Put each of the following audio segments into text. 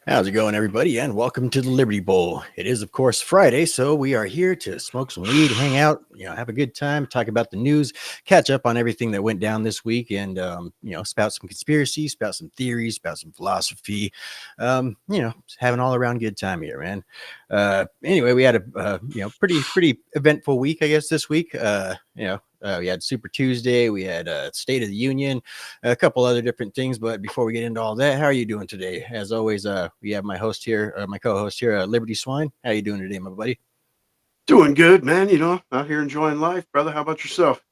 How's it going, everybody? And welcome to the Liberty Bowl. It is, of course, Friday, so we are here to smoke some weed, hang out, have a good time, talk about the news, catch up on everything that went down this week, and spout some conspiracies, spout some theories, spout some philosophy. Just have an all-around good time here, man. Anyway, we had a pretty eventful week, I guess, this week. We had Super Tuesday, we had State of the Union, a couple other different things. But before we get into all that, how are you doing today? As always, we have my host here, my co-host here, Liberty Swine. How you doing today, my buddy? Doing good, man. Out here enjoying life, brother. How about yourself?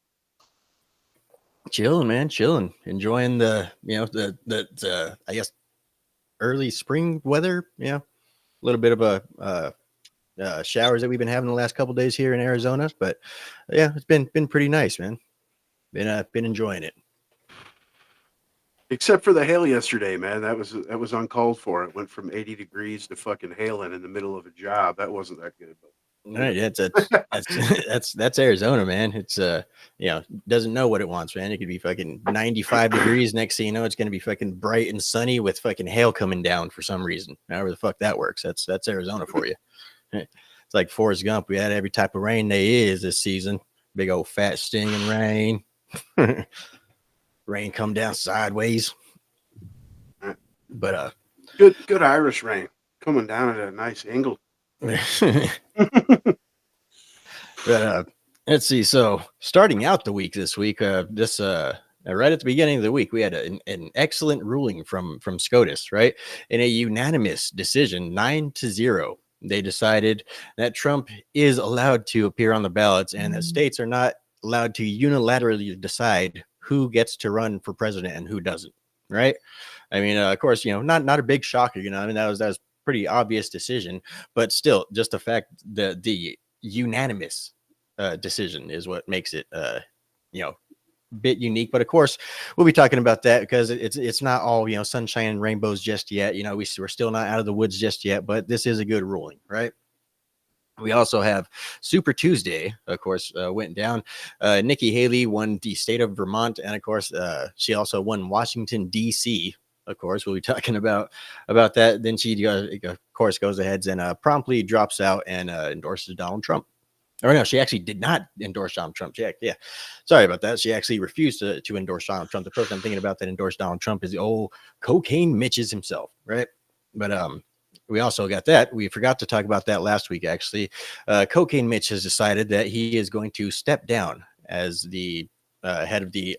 Chilling, man, chilling, enjoying the I guess early spring weather. A little bit of a showers that we've been having the last couple days here in Arizona, but yeah, it's been pretty nice, man. Been enjoying it. Except for the hail yesterday, man. That was uncalled for. It went from 80 degrees to fucking hailing in the middle of a job. That wasn't that good. But Right, that's Arizona, man. It's doesn't know what it wants, man. It could be fucking 95 degrees. Next thing you know, it's gonna be fucking bright and sunny with fucking hail coming down for some reason. However the fuck that works. That's Arizona for you. It's like Forrest Gump. We had every type of rain there is this season. Big old fat stinging rain. Rain come down sideways. But good Irish rain coming down at a nice angle. But let's see. So starting out the week this week, right at the beginning of the week, we had an excellent ruling from SCOTUS, right? In a unanimous decision, 9-0. They decided that Trump is allowed to appear on the ballots and that states are not allowed to unilaterally decide who gets to run for president and who doesn't, right? I mean, of course, not a big shocker, I mean, that was pretty obvious decision, but still, just the fact that the unanimous decision is what makes it, bit unique. But of course, we'll be talking about that because it's not all sunshine and rainbows just yet. We're still not out of the woods just yet, but this is a good ruling, right? We also have Super Tuesday, of course, went down. Nikki Haley won the state of Vermont, and of course, she also won Washington D.C. Of course, we'll be talking about that. Then she, of course, goes ahead and promptly drops out and endorses Donald Trump. Or no, she actually did not endorse Donald Trump. Yeah. Sorry about that. She actually refused to endorse Donald Trump. The person I'm thinking about that endorsed Donald Trump is the old cocaine Mitches himself, right? But we also got that. We forgot to talk about that last week, actually. Cocaine Mitch has decided that he is going to step down as the head of the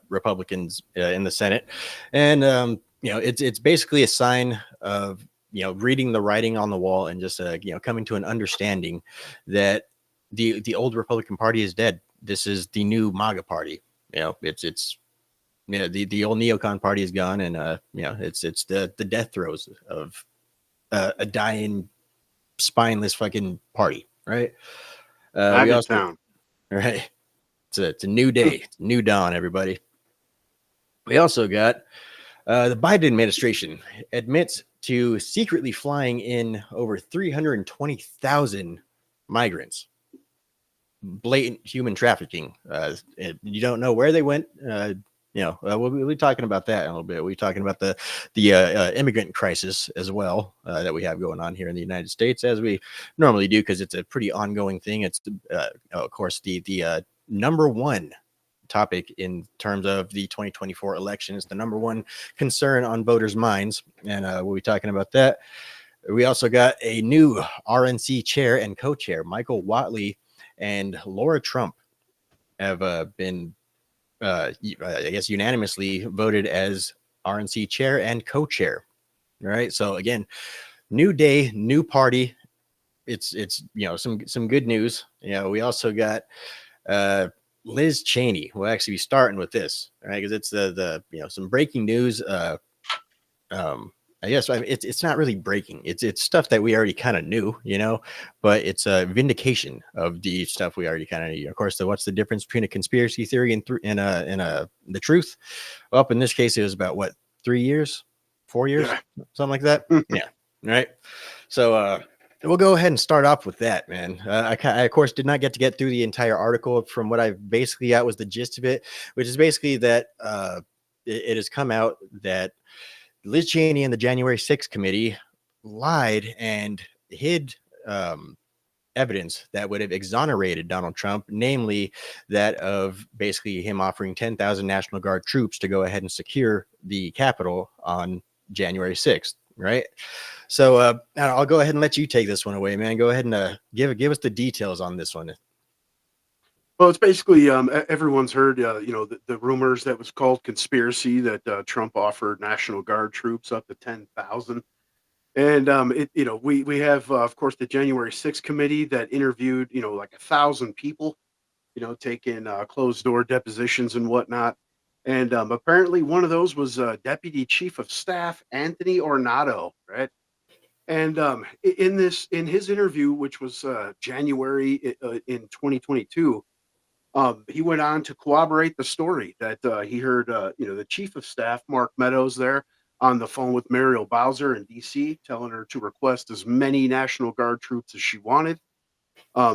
Republicans in the Senate. And, it's basically a sign of, reading the writing on the wall and just, coming to an understanding that the old Republican Party is dead. This is the new MAGA party. It's the old neocon party is gone, and it's the death throes of a dying, spineless fucking party, right? We also, town. right? It's a new day, new dawn, everybody. We also got the Biden administration admits to secretly flying in over 320,000 migrants. Blatant human trafficking. You don't know where they went. We'll be talking about that in a little bit. We're talking about the immigrant crisis as well that we have going on here in the United States, as we normally do, because it's a pretty ongoing thing. It's, of course, the number one topic in terms of the 2024 election. It's the number one concern on voters' minds, and we'll be talking about that. We also got a new RNC chair and co-chair. Michael Whatley and Laura Trump have been, I guess, unanimously voted as RNC chair and co-chair. All right. So again, new day, new party. It's some good news. We also got Liz Cheney. We'll actually be starting with this, right? Because it's the some breaking news. I guess it's not really breaking. It's stuff that we already kind of knew, but it's a vindication of the stuff we already kind of knew. Of course, what's the difference between a conspiracy theory and the truth? Well, in this case, it was about 3 years, 4 years, something like that. Yeah, right. So we'll go ahead and start off with that, man. I of course did not get through the entire article. From what I basically got was the gist of it, which is basically that it has come out that Liz Cheney and the January 6th committee lied and hid evidence that would have exonerated Donald Trump, namely that of basically him offering 10,000 National Guard troops to go ahead and secure the Capitol on January 6th, right? So I'll go ahead and let you take this one away, man. Go ahead and give us the details on this one. Well, it's basically everyone's heard, the rumors that was called conspiracy that Trump offered National Guard troops up to 10,000. And we have, of course, the January 6th committee that interviewed, like 1,000 people, taking closed door depositions and whatnot. And apparently one of those was Deputy Chief of Staff Anthony Ornato, right? And in his interview, which was January in 2022, he went on to corroborate the story that he heard, the Chief of Staff Mark Meadows there on the phone with Muriel Bowser in D.C., telling her to request as many National Guard troops as she wanted.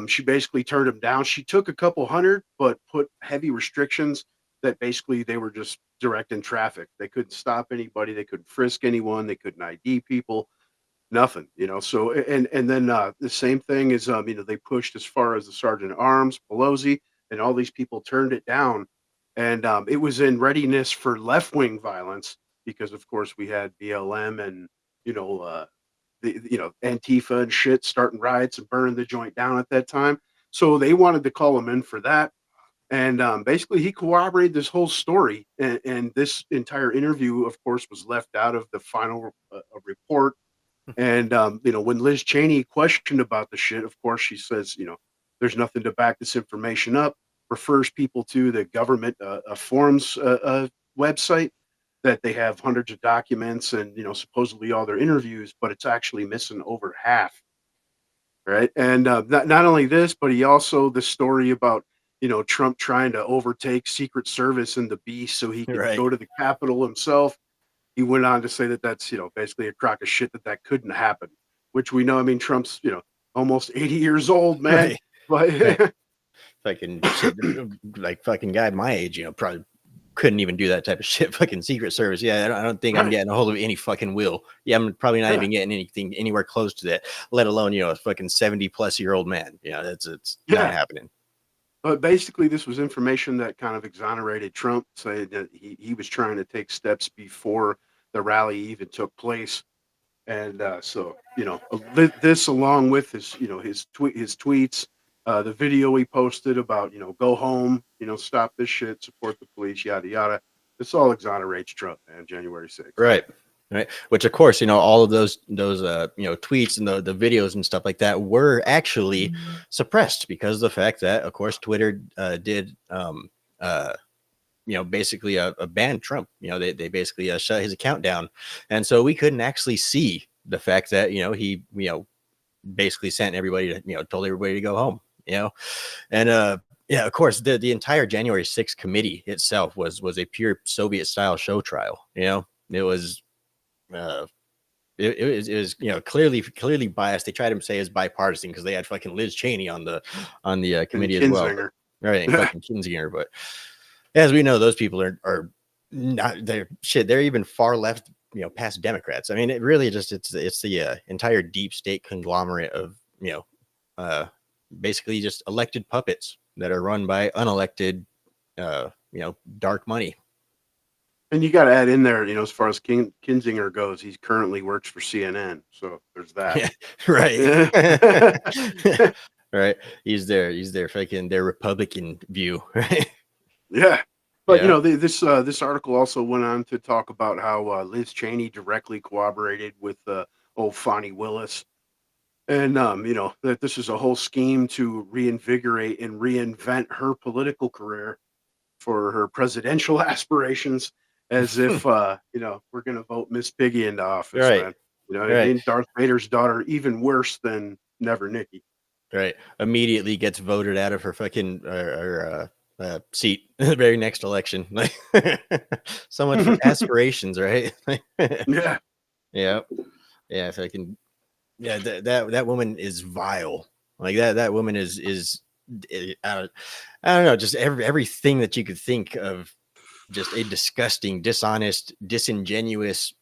She basically turned him down. She took a couple hundred, but put heavy restrictions that basically they were just directing traffic. They couldn't stop anybody. They couldn't frisk anyone. They couldn't ID people. Nothing, So and then the same thing is, they pushed as far as the Sergeant at Arms, Pelosi, and all these people turned it down. And it was in readiness for left wing violence because, of course, we had BLM and Antifa and shit starting riots and burning the joint down at that time. So they wanted to call him in for that. And basically, he corroborated this whole story. And this entire interview, of course, was left out of the final report. And when Liz Cheney questioned about the shit, of course, she says, there's nothing to back this information up. Refers people to the government forms website that they have hundreds of documents and supposedly all their interviews, but it's actually missing over half. Right, and not only this, but he also the story about Trump trying to overtake Secret Service and the beast so he could Right. go to the Capitol himself. He went on to say that that's basically a crock of shit that couldn't happen, which we know. I mean, Trump's almost 80 years old, man. Right. But fucking shit, like fucking guy my age, probably couldn't even do that type of shit. Fucking Secret Service, yeah. I don't think I'm getting a hold of any fucking will. Yeah, I'm probably not even getting anything anywhere close to that. Let alone a fucking 70-plus-year-old man. It's not happening. But basically, this was information that kind of exonerated Trump, saying that he was trying to take steps before the rally even took place. And so, this along with his tweets, the video he posted about, go home, stop this shit, support the police, yada, yada. This all exonerates Trump, man, January 6th. Right. Right. Which, of course, all of those tweets and the videos and stuff like that were actually suppressed because of the fact that, of course, Twitter did basically ban Trump. They basically shut his account down. And so we couldn't actually see the fact that, he, basically sent everybody to, told everybody to go home, and yeah, of course, the entire January 6th committee itself was a pure Soviet style show trial. It was it was clearly biased. They tried to say it's bipartisan because they had fucking Liz Cheney on the committee as well, right? And fucking Kinzinger. But as we know, those people are not they're even far left, past Democrats. I mean, it really just it's the entire deep state conglomerate of basically just elected puppets that are run by unelected dark money. And you got to add in there, as far as Kinzinger goes, he currently works for CNN. So there's that. Yeah, right. Right. He's their fucking their Republican view. Right. Yeah. But, this article also went on to talk about how Liz Cheney directly cooperated with old Fani Willis. And, that this is a whole scheme to reinvigorate and reinvent her political career for her presidential aspirations. As if, we're going to vote Miss Piggy into office, right. Man. And Darth Vader's daughter, even worse than Never Nikki. Right. Immediately gets voted out of her fucking seat in the very next election. Like, so much for aspirations, right? Yeah. Yeah. Yeah. Fucking, yeah. That woman is vile. Like that woman is I don't know, just everything that you could think of. Just a disgusting, dishonest, disingenuous,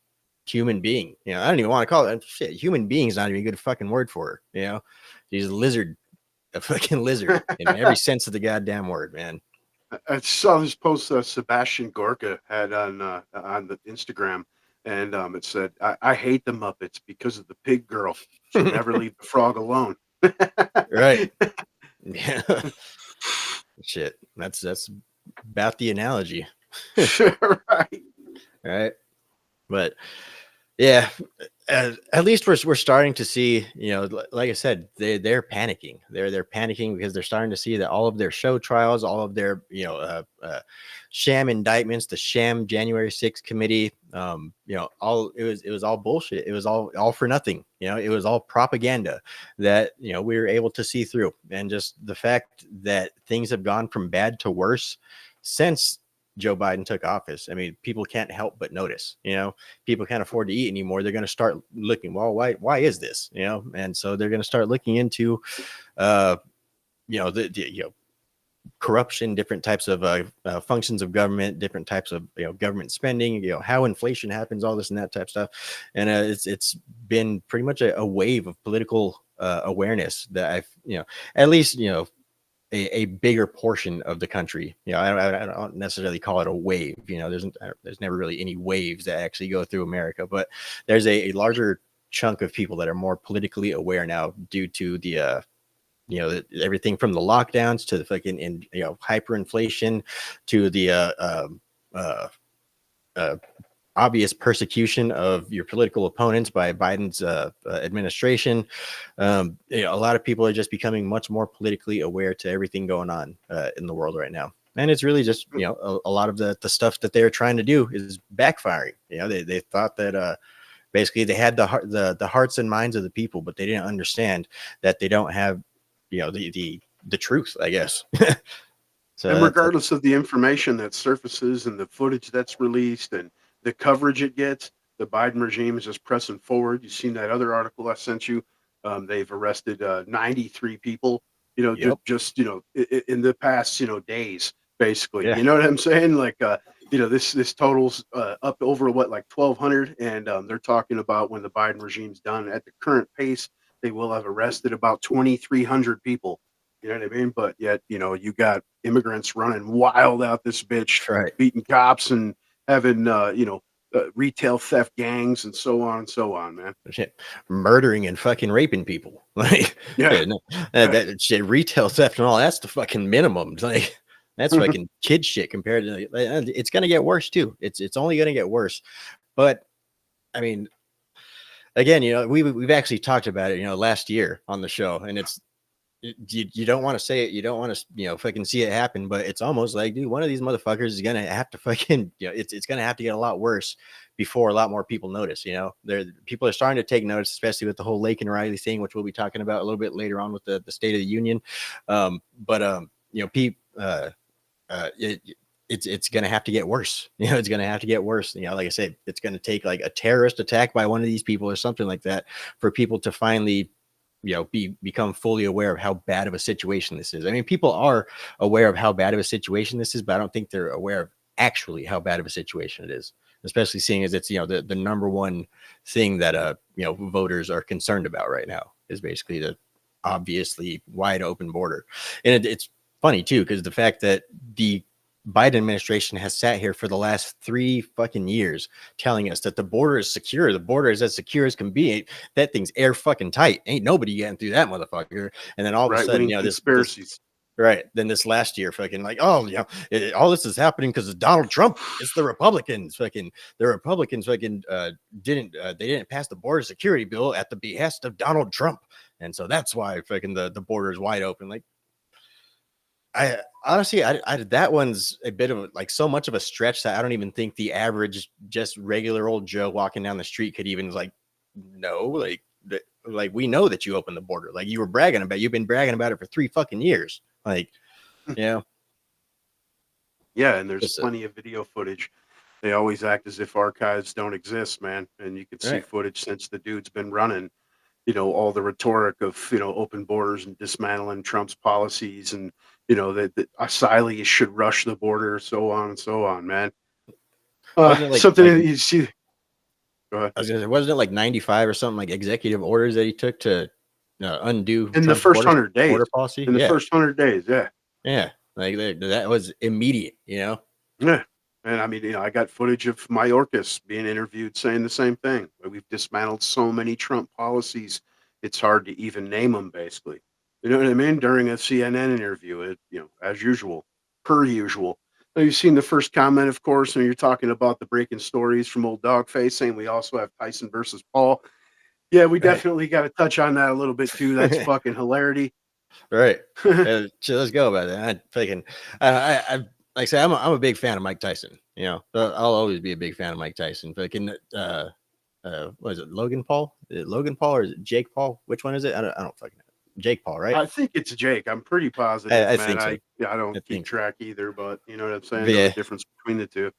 human being. You know, I don't even want to call it shit. Human being is not even a good fucking word for her. You know, she's a lizard, a fucking lizard in every sense of the goddamn word, man. I saw this post Sebastian Gorka had on the Instagram, and it said, I hate the Muppets because of the pig girl. She'll never leave the frog alone." Right. Yeah. Shit. That's about the analogy. Right. Right. But yeah, at least we're starting to see, you know, like I said, they're panicking. They're panicking because they're starting to see that all of their show trials, all of their, you know, sham indictments, the sham January 6th committee, you know, all it was all bullshit. It was all for nothing. You know, it was all propaganda that, you know, we were able to see through. And just the fact that things have gone from bad to worse since Joe Biden took office. I mean, people can't help but notice, you know, people can't afford to eat anymore. They're going to start looking, well, why is this, you know? And so they're going to start looking into, you know, the you know, corruption, different types of functions of government, different types of, you know, government spending, you know, how inflation happens, all this and that type stuff. And it's been pretty much a wave of political awareness that I've, you know, at least, you know, a bigger portion of the country. You know, I don't necessarily call it a wave. You know, there's never really any waves that actually go through America, but there's a larger chunk of people that are more politically aware now due to the you know, everything from the lockdowns to the fucking you know, hyperinflation to the obvious persecution of your political opponents by Biden's administration. You know, a lot of people are just becoming much more politically aware to everything going on in the world right now. And it's really just, you know, a lot of the stuff that they're trying to do is backfiring. You know, they thought that basically they had the hearts and minds of the people, but they didn't understand that they don't have, you know, the truth, I guess. So And regardless of the information that surfaces and the footage that's released and the coverage it gets, the Biden regime is just pressing forward. You've seen that other article I sent you. They've arrested 93 people, you know, yep. just, you know, in the past, you know, days, basically. Yeah. You know what I'm saying? Like, you know, this totals up over what, like 1,200. And they're talking about when the Biden regime's done at the current pace, they will have arrested about 2,300 people. You know what I mean? But yet, you know, you got immigrants running wild out this bitch, Right. beating cops and having, you know, retail theft gangs and so on and so on, man. Shit, murdering and fucking raping people. Like, Yeah. no, that shit, retail theft and all that's the fucking minimum. Like, that's fucking kid shit compared to. It's gonna get worse too. It's only gonna get worse. But I mean, again, you know, we've actually talked about it, you know, last year on the show, and it's you don't want to say it, you don't want to, you know, fucking see it happen, but it's almost like, dude, one of these motherfuckers is gonna have to fucking, you know, it's gonna have to get a lot worse before a lot more people notice. You know, people are starting to take notice, especially with the whole Lake and Riley thing, which we'll be talking about a little bit later on with the State of the Union. You know, it's going to have to get worse. You know, it's going to have to get worse. You know, like I said, it's going to take like a terrorist attack by one of these people or something like that for people to finally, you know, become fully aware of how bad of a situation this is. I mean, people are aware of how bad of a situation this is, but I don't think they're aware of actually how bad of a situation it is, especially seeing as it's, you know, the number one thing that, you know, voters are concerned about right now is basically the obviously wide open border. And it's funny too, because the fact that the Biden administration has sat here for the last 3 fucking years telling us that the border is secure. The border is as secure as can be. That thing's air fucking tight. Ain't nobody getting through that motherfucker. And then all of a sudden, you know, this conspiracies. right. Then this last year, fucking like, oh, you know, all this is happening because of Donald Trump. It's the Republicans. Fucking the Republicans fucking they didn't pass the border security bill at the behest of Donald Trump, and so that's why fucking the border is wide open. Like, I honestly, that one's a bit of like so much of a stretch that I don't even think the average, just regular old Joe walking down the street could even like, no, like we know that you opened the border. Like you've been bragging about it for 3 fucking years. Like, yeah, Yeah, and there's just plenty of video footage. They always act as if archives don't exist, man. And you can see right. footage since the dude's been running, you know, all the rhetoric of, you know, open borders and dismantling Trump's policies and, you know, that asylees should rush the border, so on and so on, man. Wasn't it Something that you see. Go ahead. I was gonna say, wasn't it like 95 or something, like executive orders that he took to undo In the Trump's first 100 days. border policy? In the Yeah, first 100 days, yeah. yeah, like that was immediate, you know? Yeah. And I mean, I got footage of Mayorkas being interviewed saying the same thing. We've dismantled so many Trump policies, it's hard to even name them, basically. You know what I mean? During a CNN interview, as usual, per usual. Now, you've seen the first comment, of course, and you're talking about the breaking stories from old Dogface saying we also have Tyson versus Paul. Yeah, we Right. definitely got to touch on that a little bit too. That's fucking hilarity. Right. So let's go about that. I fucking, like I say, I'm a big fan of Mike Tyson. You know, I'll always be a big fan of Mike Tyson. Fucking, what is it, Logan Paul? Is it Logan Paul or is it Jake Paul? Which one is it? I don't fucking know. Jake Paul, right? I think it's Jake. I'm pretty positive, I man. think so. I don't I keep think so. track either, but you know what I'm saying? But Know the yeah, difference between the two.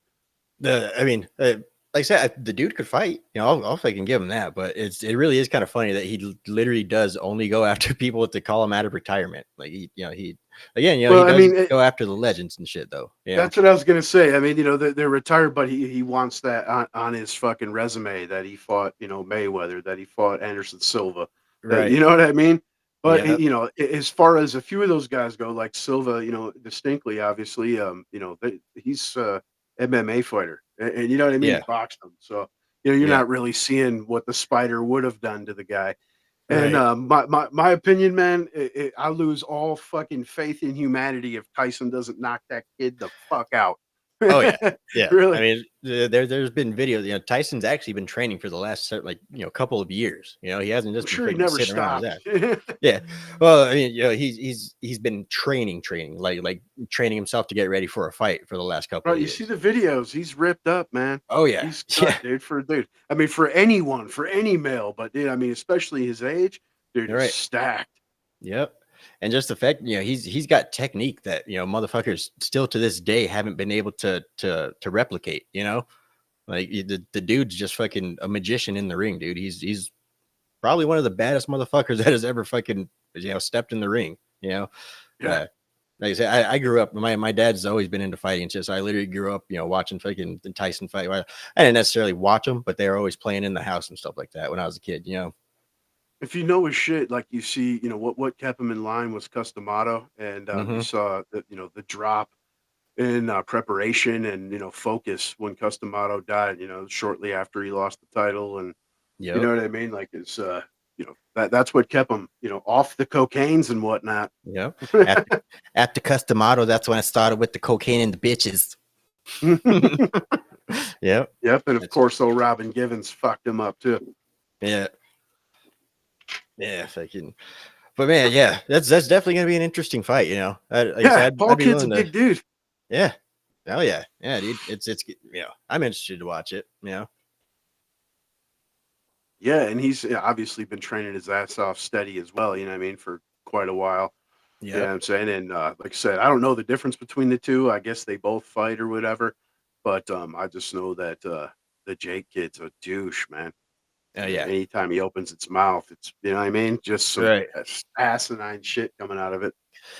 I mean, like I said, the dude could fight. You know, I'll fucking give him that. But it really is kind of funny that he literally does only go after people to call him out of retirement. Like he again, he Well, I does mean, go after the legends and shit, though. You know, that's what I was gonna say. I mean, they're retired, but he wants that on his fucking resume that he fought, Mayweather, that he fought Anderson Silva. That right? you know what I mean? But Yep. as far as a few of those guys go, like Silva, distinctly, obviously, he's MMA fighter, and you know what I mean. He Yeah. boxed him, so you're Yeah. not really seeing what the spider would have done to the guy. And Right. my opinion, man, I lose all fucking faith in humanity if Tyson doesn't knock that kid the fuck out. Oh yeah. Yeah. I Really, mean, there's been videos. You know, Tyson's actually been training for the last couple of years. You know, he hasn't I'm just been sure he fucking never sitting around his stopped. ass. Yeah. Well, I mean, he's been training, like training himself to get ready for a fight for the last couple Bro, of you see years. the videos? He's ripped up, man. Oh yeah. He's Yeah. cut, dude. For dude, I mean, for anyone, for any male, but dude, I mean, especially his age, dude, You're he's right. stacked. Yep. And just the fact, he's got technique that, motherfuckers still to this day haven't been able to replicate, Like the dude's just fucking a magician in the ring, dude. He's probably one of the baddest motherfuckers that has ever fucking, stepped in the ring, you know. Yeah, Uh, like I said, I grew up. My dad's always been into fighting. It's just I literally grew up, watching fucking the Tyson fight. I didn't necessarily watch them, but they were always playing in the house and stuff like that when I was a kid. if you know his shit, like you see, what kept him in line was Customato, and you Mm-hmm. saw that the drop in preparation and focus when Customato died. Shortly after he lost the title, and you know Yep. what I mean. Like it's that's what kept him off the cocaines and whatnot. Yep. After after Customato, that's when I started with the cocaine and the bitches. Yep. Yep, and of That's course, old Robin Givens fucked him up too. yeah. Yeah. Fucking. But man, yeah, that's definitely gonna be an interesting fight. Like I Yeah, said, Paul I'd be Kidd's a willing to. big dude. Yeah. Oh yeah. Yeah, dude. It's I'm interested to watch it. Yeah, and he's obviously been training his ass off steady as well. You know what I mean, for quite a while. You know what Yep. I'm saying? And like I said, I don't know the difference between the two. I guess they both fight or whatever. But I just know that the Jake kid's a douche, man. Oh And yeah. anytime he opens its mouth, it's you know what I mean, just some Right. asinine shit coming out of it.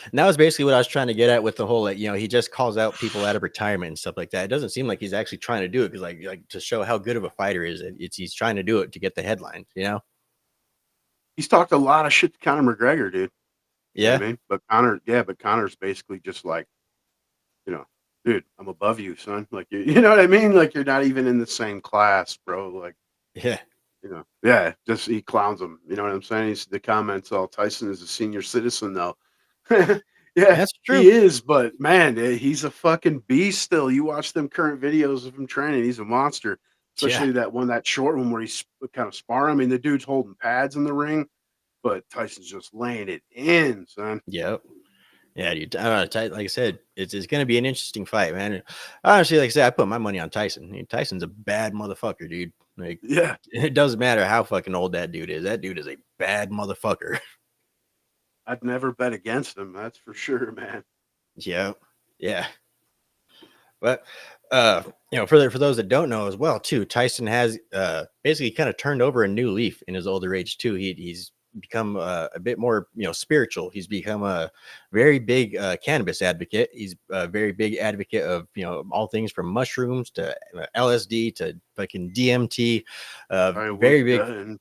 And that was basically what I was trying to get at with the whole, like, he just calls out people out of retirement and stuff like that. It doesn't seem like he's actually trying to do it because, like to show how good of a fighter he is. He's trying to do it to get the headlines. He's talked a lot of shit to Conor McGregor, dude. You know what Yeah. I mean? But Conor's basically just like, you know, dude, I'm above you, son. Like you know what I mean? Like you're not even in the same class, bro. Like, Yeah. yeah, just he clowns him. You know what I'm saying? He's the comments all Tyson is a senior citizen though. Yeah, That's true. he is, but man, he's a fucking beast still. You watch them current videos of him training, he's a monster. Yeah. Especially that short one where he's kind of sparring. I mean, the dude's holding pads in the ring, but Tyson's just laying it in, son. Yep. Yeah, dude. I don't know. Like I said, it's going to be an interesting fight, man. And honestly, like I said, I put my money on Tyson. I mean, Tyson's a bad motherfucker, dude. Like, Yeah, it doesn't matter how fucking old that dude is. That dude is a bad motherfucker. I'd never bet against him. That's for sure, man. Yeah. Yeah. But for those that don't know as well, too, Tyson has basically kind of turned over a new leaf in his older age too. He's become a bit more, spiritual. He's become a very big cannabis advocate. He's a very big advocate of, all things from mushrooms to LSD to fucking DMT. Very big.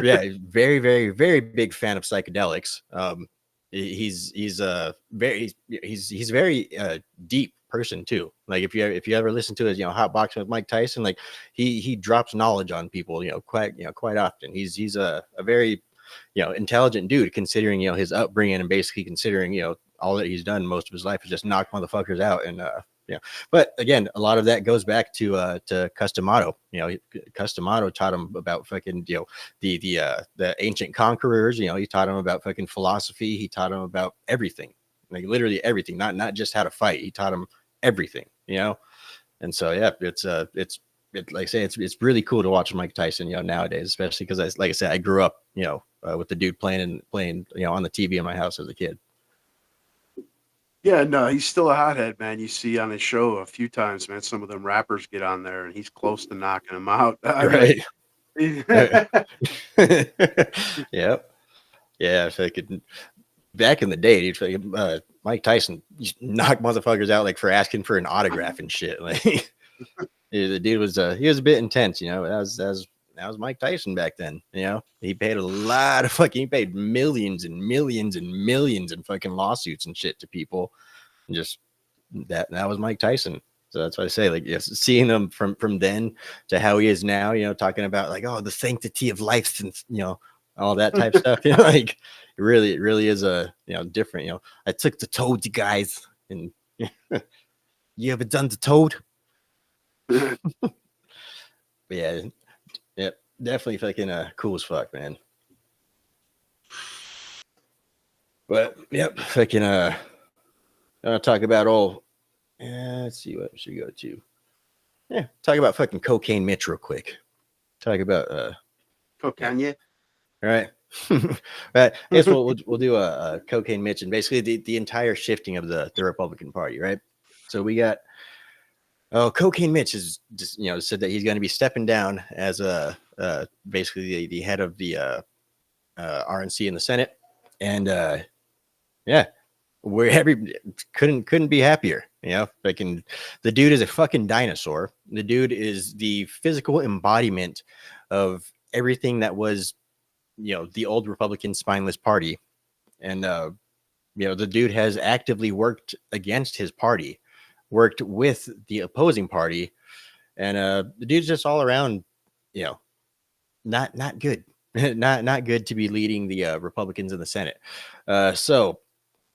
Yeah, very, very, very big fan of psychedelics. He's a he's very deep person too. Like if you ever listen to his hot boxing with Mike Tyson, like he drops knowledge on people quite often. He's a very intelligent dude, considering his upbringing, and basically considering all that he's done most of his life is just knock motherfuckers out. And but again, a lot of that goes back to Customato. Customato taught him about fucking the ancient conquerors. He taught him about fucking philosophy. He taught him about everything, like literally everything, not just how to fight. He taught him everything. And so yeah, it's like I say, it's really cool to watch Mike Tyson nowadays, especially because like I said, I grew up with the dude playing on the TV in my house as a kid. Yeah, no, he's still a hothead, man. You see on his show a few times, man. Some of them rappers get on there, and he's close to knocking them out. Right. Yep. Yeah. If I could, back in the day, dude, Mike Tyson knocked motherfuckers out like for asking for an autograph and shit. Like the dude was he was a bit intense. That was Mike Tyson back then. He paid a lot of he paid millions and millions and millions in fucking lawsuits and shit to people. And just that was Mike Tyson. So that's what I say, like, seeing him from then to how he is now, talking about like, oh, the sanctity of life, since all that type of stuff. Like it really is a different. I took the toad, you guys, and you ever done the toad? Yeah. Yep, definitely fucking cool as fuck, man. But yep, fucking talk about all. Let's see what we should go to. Yeah, talk about fucking Cocaine Mitch real quick. Talk about Cocaine. All right. Right. I guess we'll do a Cocaine Mitch, and basically the entire shifting of the Republican Party, right? So we got Cocaine Mitch is just said that he's going to be stepping down as basically the head of the RNC in the Senate, and yeah, couldn't be happier. The dude is a fucking dinosaur. The dude is the physical embodiment of everything that was the old Republican spineless party, and the dude has actively worked against his party, worked with the opposing party, and the dude's just all around not good. not good to be leading the Republicans in the Senate. So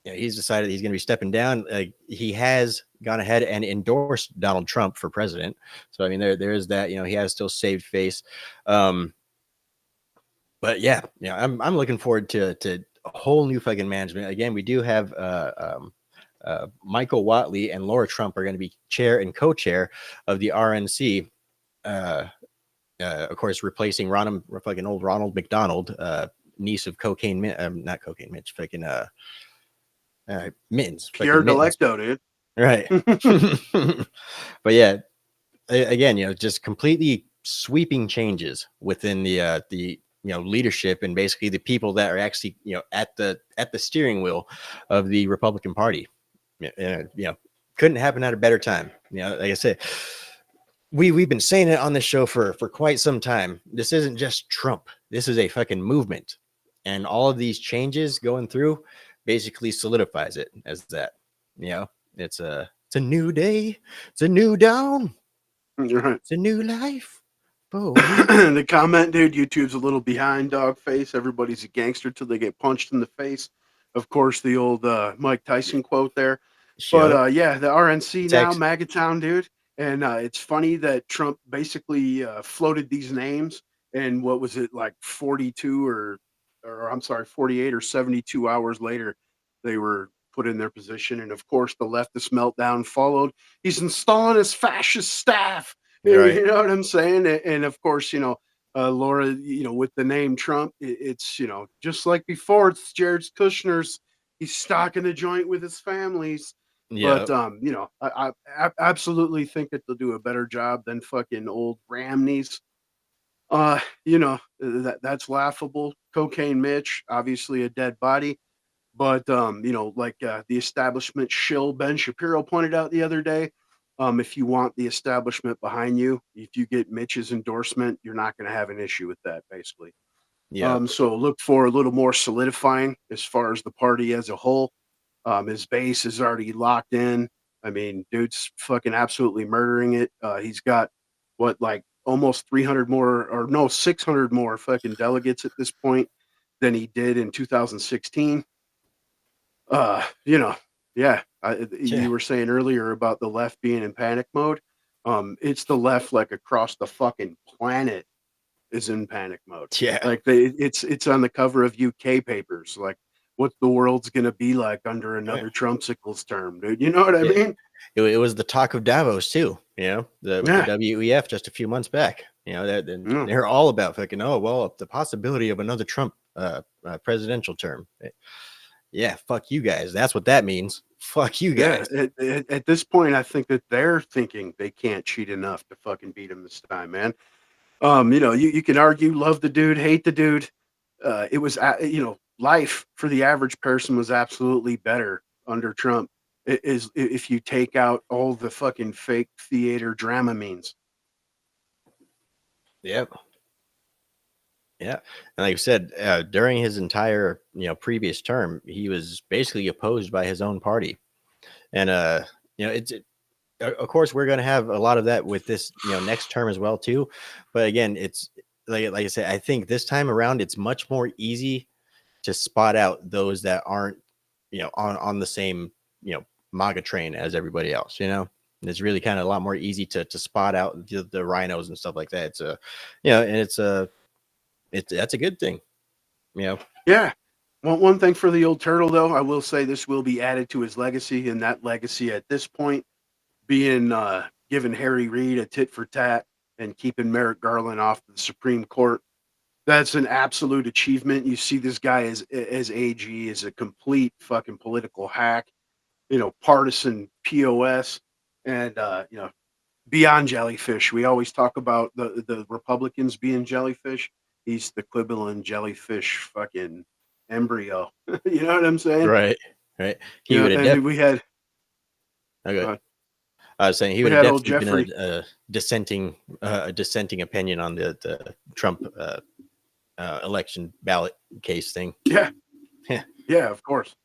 he's decided he's going to be stepping down. He has gone ahead and endorsed Donald Trump for president. So I mean, there is that. He has still saved face. But yeah, I'm looking forward to a whole new fucking management. Again, we do have Michael Whatley and Laura Trump are going to be chair and co-chair of the RNC. Of course, replacing fucking old Ronald McDonald, niece of not Cocaine Mitch, fucking Mittens. Pierre Delecto, dude. Right. But yeah, again, just completely sweeping changes within the leadership, and basically the people that are actually at the steering wheel of the Republican Party. Couldn't happen at a better time. Like I said, we've been saying it on this show for quite some time. This isn't just Trump. This is a fucking movement, and all of these changes going through basically solidifies it as that. It's a new day. It's a new dawn. Right. It's a new life. The comment, dude, YouTube's a little behind, dog face. Everybody's a gangster till they get punched in the face. Of course, the old Mike Tyson quote there. Sure. But yeah, the RNC now, MAGA Town, dude. And it's funny that Trump basically floated these names, and what was it, like 42 or I'm sorry, 48 or 72 hours later, they were put in their position. And of course, the leftist meltdown followed. He's installing his fascist staff. Right. You know what I'm saying? And of course, Laura, with the name Trump, it's, just like before, it's Jared Kushner's. He's stocking the joint with his families. Yeah. But, I absolutely think that they'll do a better job than fucking old Ramneys. That's laughable. Cocaine Mitch, obviously a dead body. But like the establishment shill Ben Shapiro pointed out the other day, if you want the establishment behind you, if you get Mitch's endorsement, you're not going to have an issue with that, basically. Yeah. So look for a little more solidifying as far as the party as a whole. His base is already locked in. I mean, dude's fucking absolutely murdering it. He's got what, like almost 300 more, or no, 600 more fucking delegates at this point than he did in 2016. Uh, you know, yeah, Yeah. you were saying earlier about the left being in panic mode. It's the left, like across the fucking planet, is in panic mode. Yeah. Like it's on the cover of UK papers. Like, what the world's gonna be like under Yeah. another Trumpsicles term, dude. You know what I Yeah. mean? It was the talk of Davos too, with the Yeah, WEF just a few months back. yeah, They're all about fucking, oh well, the possibility of another Trump presidential term. Yeah, fuck you guys. That's what that means. Fuck you yeah. guys. At this point, I think that they're thinking they can't cheat enough to fucking beat him this time, man. You can argue, love the dude, hate the dude. It was, life for the average person was absolutely better under Trump. It is if you take out all the fucking fake theater drama means. Yep. Yeah, and like you said, during his entire previous term, he was basically opposed by his own party, and of course we're going to have a lot of that with this next term as well too. But again, it's like I said, I think this time around it's much more easy to spot out those that aren't on the same MAGA train as everybody else. And it's really kind of a lot more easy to spot out the rhinos and stuff like that. It's and that's a good thing. Yeah. One thing for the old turtle, though, I will say this will be added to his legacy, and that legacy at this point being giving Harry Reid a tit for tat and keeping Merrick Garland off the Supreme Court. That's an absolute achievement. You see this guy as AG is a complete fucking political hack, partisan POS, and beyond jellyfish. We always talk about the Republicans being jellyfish. He's the equivalent jellyfish fucking embryo. You know what I'm saying? Right. Right. He Yeah, would have and definitely. Okay. I was saying he we would have had old definitely Jeffrey. been a dissenting opinion on the Trump election ballot case thing. Yeah, Yeah. yeah, of course.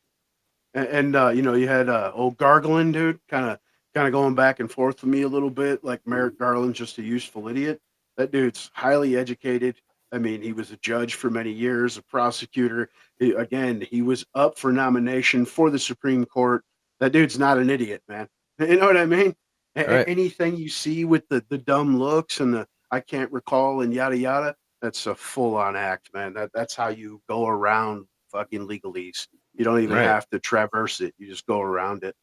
And you had old Gargling dude, kind of going back and forth with me a little bit. Like Merrick Garland's just a useful idiot. That dude's highly educated. I mean, he was a judge for many years, a prosecutor. He was up for nomination for the Supreme Court. That dude's not an idiot, man. You know what I mean? All right. Anything you see with the dumb looks and the I can't recall and yada yada, that's a full on act, man. That's how you go around fucking legalese. You don't even Right. have to traverse it. You just go around it.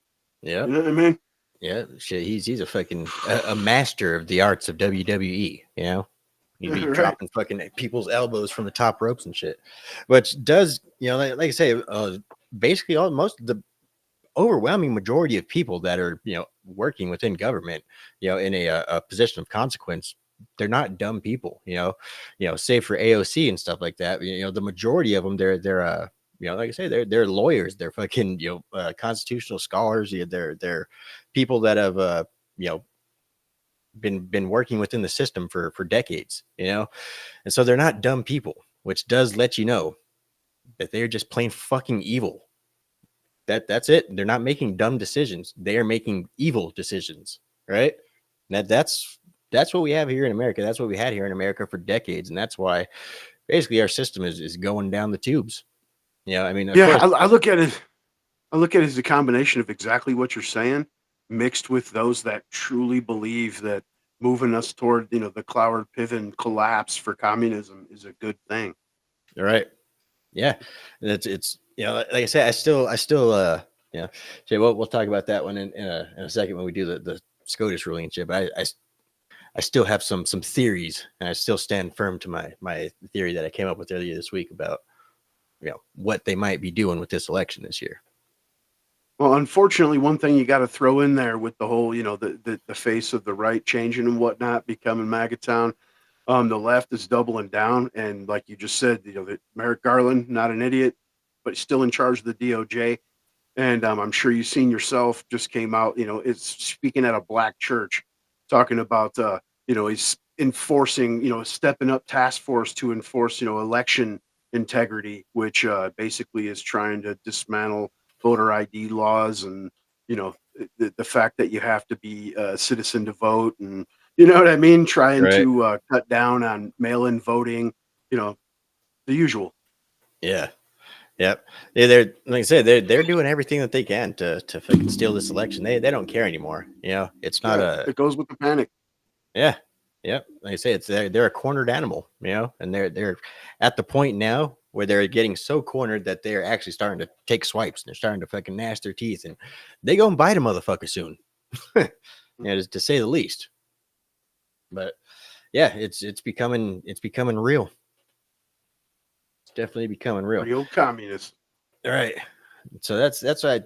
Yeah. You know what I mean? Yeah. Shit. He's a fucking a master of the arts of WWE. He'd be Right. dropping fucking people's elbows from the top ropes and shit. Which does, like I say, basically most of the overwhelming majority of people that are working within government in a position of consequence, they're not dumb people. Save for AOC and stuff like that. The majority of them, they're like I say, they're lawyers, they're fucking constitutional scholars. They're people that have been working within the system for decades. And so they're not dumb people, which does let you know that they're just plain fucking evil. That's it. They're not making dumb decisions. They are making evil decisions, right? That's what we have here in America. That's what we had here in America for decades, and that's why basically our system is going down the tubes. I mean, of Yeah, course, I look at it. I look at it as a combination of exactly what you're saying, mixed with those that truly believe that moving us toward the Cloward Piven collapse for communism is a good thing. all right. Yeah, and it's like I said, I still yeah. So we'll talk about that one in a second when we do the SCOTUS ruling and shit. But I still have some theories, and I still stand firm to my theory that I came up with earlier this week about what they might be doing with this election this year. Well, unfortunately, one thing you got to throw in there with the whole, the face of the right changing and whatnot, becoming MAGA town. The left is doubling down, and like you just said, that Merrick Garland, not an idiot, but he's still in charge of the DOJ. And I'm sure you've seen yourself. Just came out. It's speaking at a black church, talking about he's enforcing, stepping up task force to enforce election integrity, which basically is trying to dismantle voter ID laws and the fact that you have to be a citizen to vote, and you know what I mean, trying Right. to cut down on mail-in voting, the usual. Yeah. Yep. They're like I said, they're doing everything that they can to fucking steal this election. They don't care anymore. It's not Yeah, a it goes with the panic. yeah. Yep. Like I say, they're a cornered animal, and they're at the point now where they're getting so cornered that they're actually starting to take swipes and they're starting to fucking gnash their teeth, and they go and bite a motherfucker soon. To say the least. But yeah, it's becoming real. It's definitely becoming real. Real communist. All right. So that's why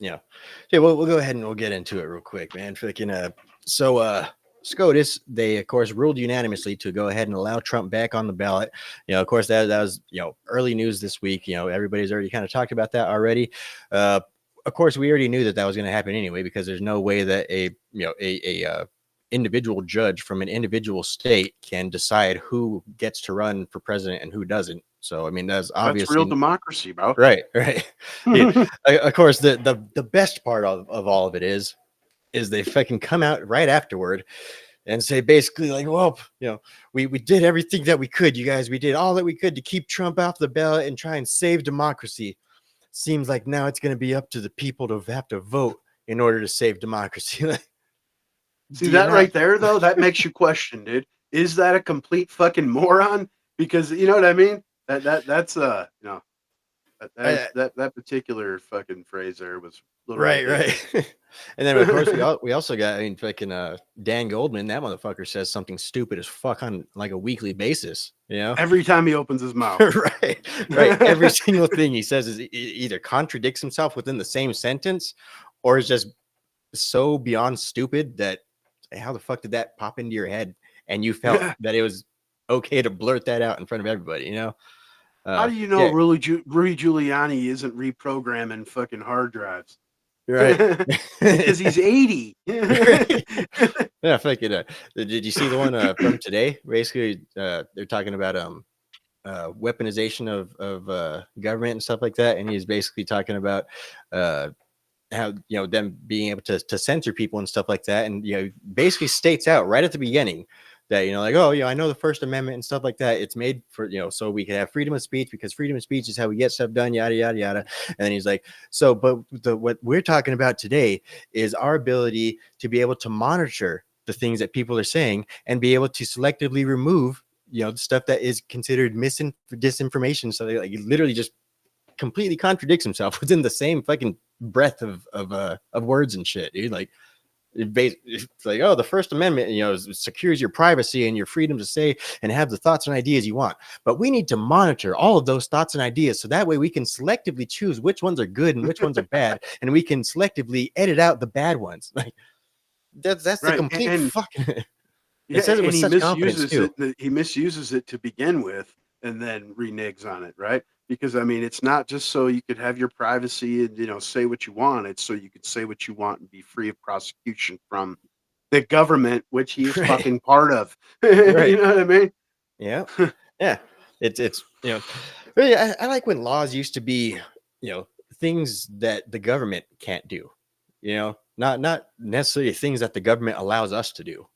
okay, we'll go ahead and we'll get into it real quick, man. SCOTUS, they of course ruled unanimously to go ahead and allow Trump back on the ballot. Of course that was early news this week. Everybody's already kind of talked about that already. Of course we already knew that was going to happen anyway, because there's no way that a individual judge from an individual state can decide who gets to run for president and who doesn't. So I mean that's obviously real democracy, bro. Right. Yeah. Of course, the best part of all of it is they fucking come out right afterward and say basically like, well, we did everything that we could, you guys. We did all that we could to keep Trump off the ballot and try and save democracy. Seems like now it's going to be up to the people to have to vote in order to save democracy. See that right there, though? That makes you question, dude. Is that a complete fucking moron? Because you know what I mean? That's that particular fucking phrase there was a little right. And then of course we also got, fucking Dan Goldman. That motherfucker says something stupid as fuck on like a weekly basis. Every time he opens his mouth. right. Every single thing he says is either contradicts himself within the same sentence, or is just so beyond stupid that how the fuck did that pop into your head and you felt that it was okay to blurt that out in front of everybody? How do you know Rudy Giuliani isn't reprogramming fucking hard drives? Right. Because he's 80. Yeah, fucking did you see the one from today? Basically they're talking about weaponization of government and stuff like that, and he's basically talking about how them being able to censor people and stuff like that, and basically states out right at the beginning that like, oh I know the First Amendment and stuff like that, it's made for so we can have freedom of speech, because freedom of speech is how we get stuff done, yada yada yada. And then he's like, so but what we're talking about today is our ability to be able to monitor the things that people are saying and be able to selectively remove the stuff that is considered disinformation. So they like literally just completely contradicts himself within the same fucking breath of words and shit, dude. Like it's like, oh, the First Amendment secures your privacy and your freedom to say and have the thoughts and ideas you want, but we need to monitor all of those thoughts and ideas so that way we can selectively choose which ones are good and which ones are bad, and we can selectively edit out the bad ones. Like that's right. The complete fucking it says it with such confidence too. He misuses it to begin with and then reneges on it, right? Because it's not just so you could have your privacy and say what you want. It's so you could say what you want and be free of prosecution from the government, which he's fucking part of. Right. You know what I mean? Yeah. Yeah. It's really, I like when laws used to be things that the government can't do. Not necessarily things that the government allows us to do.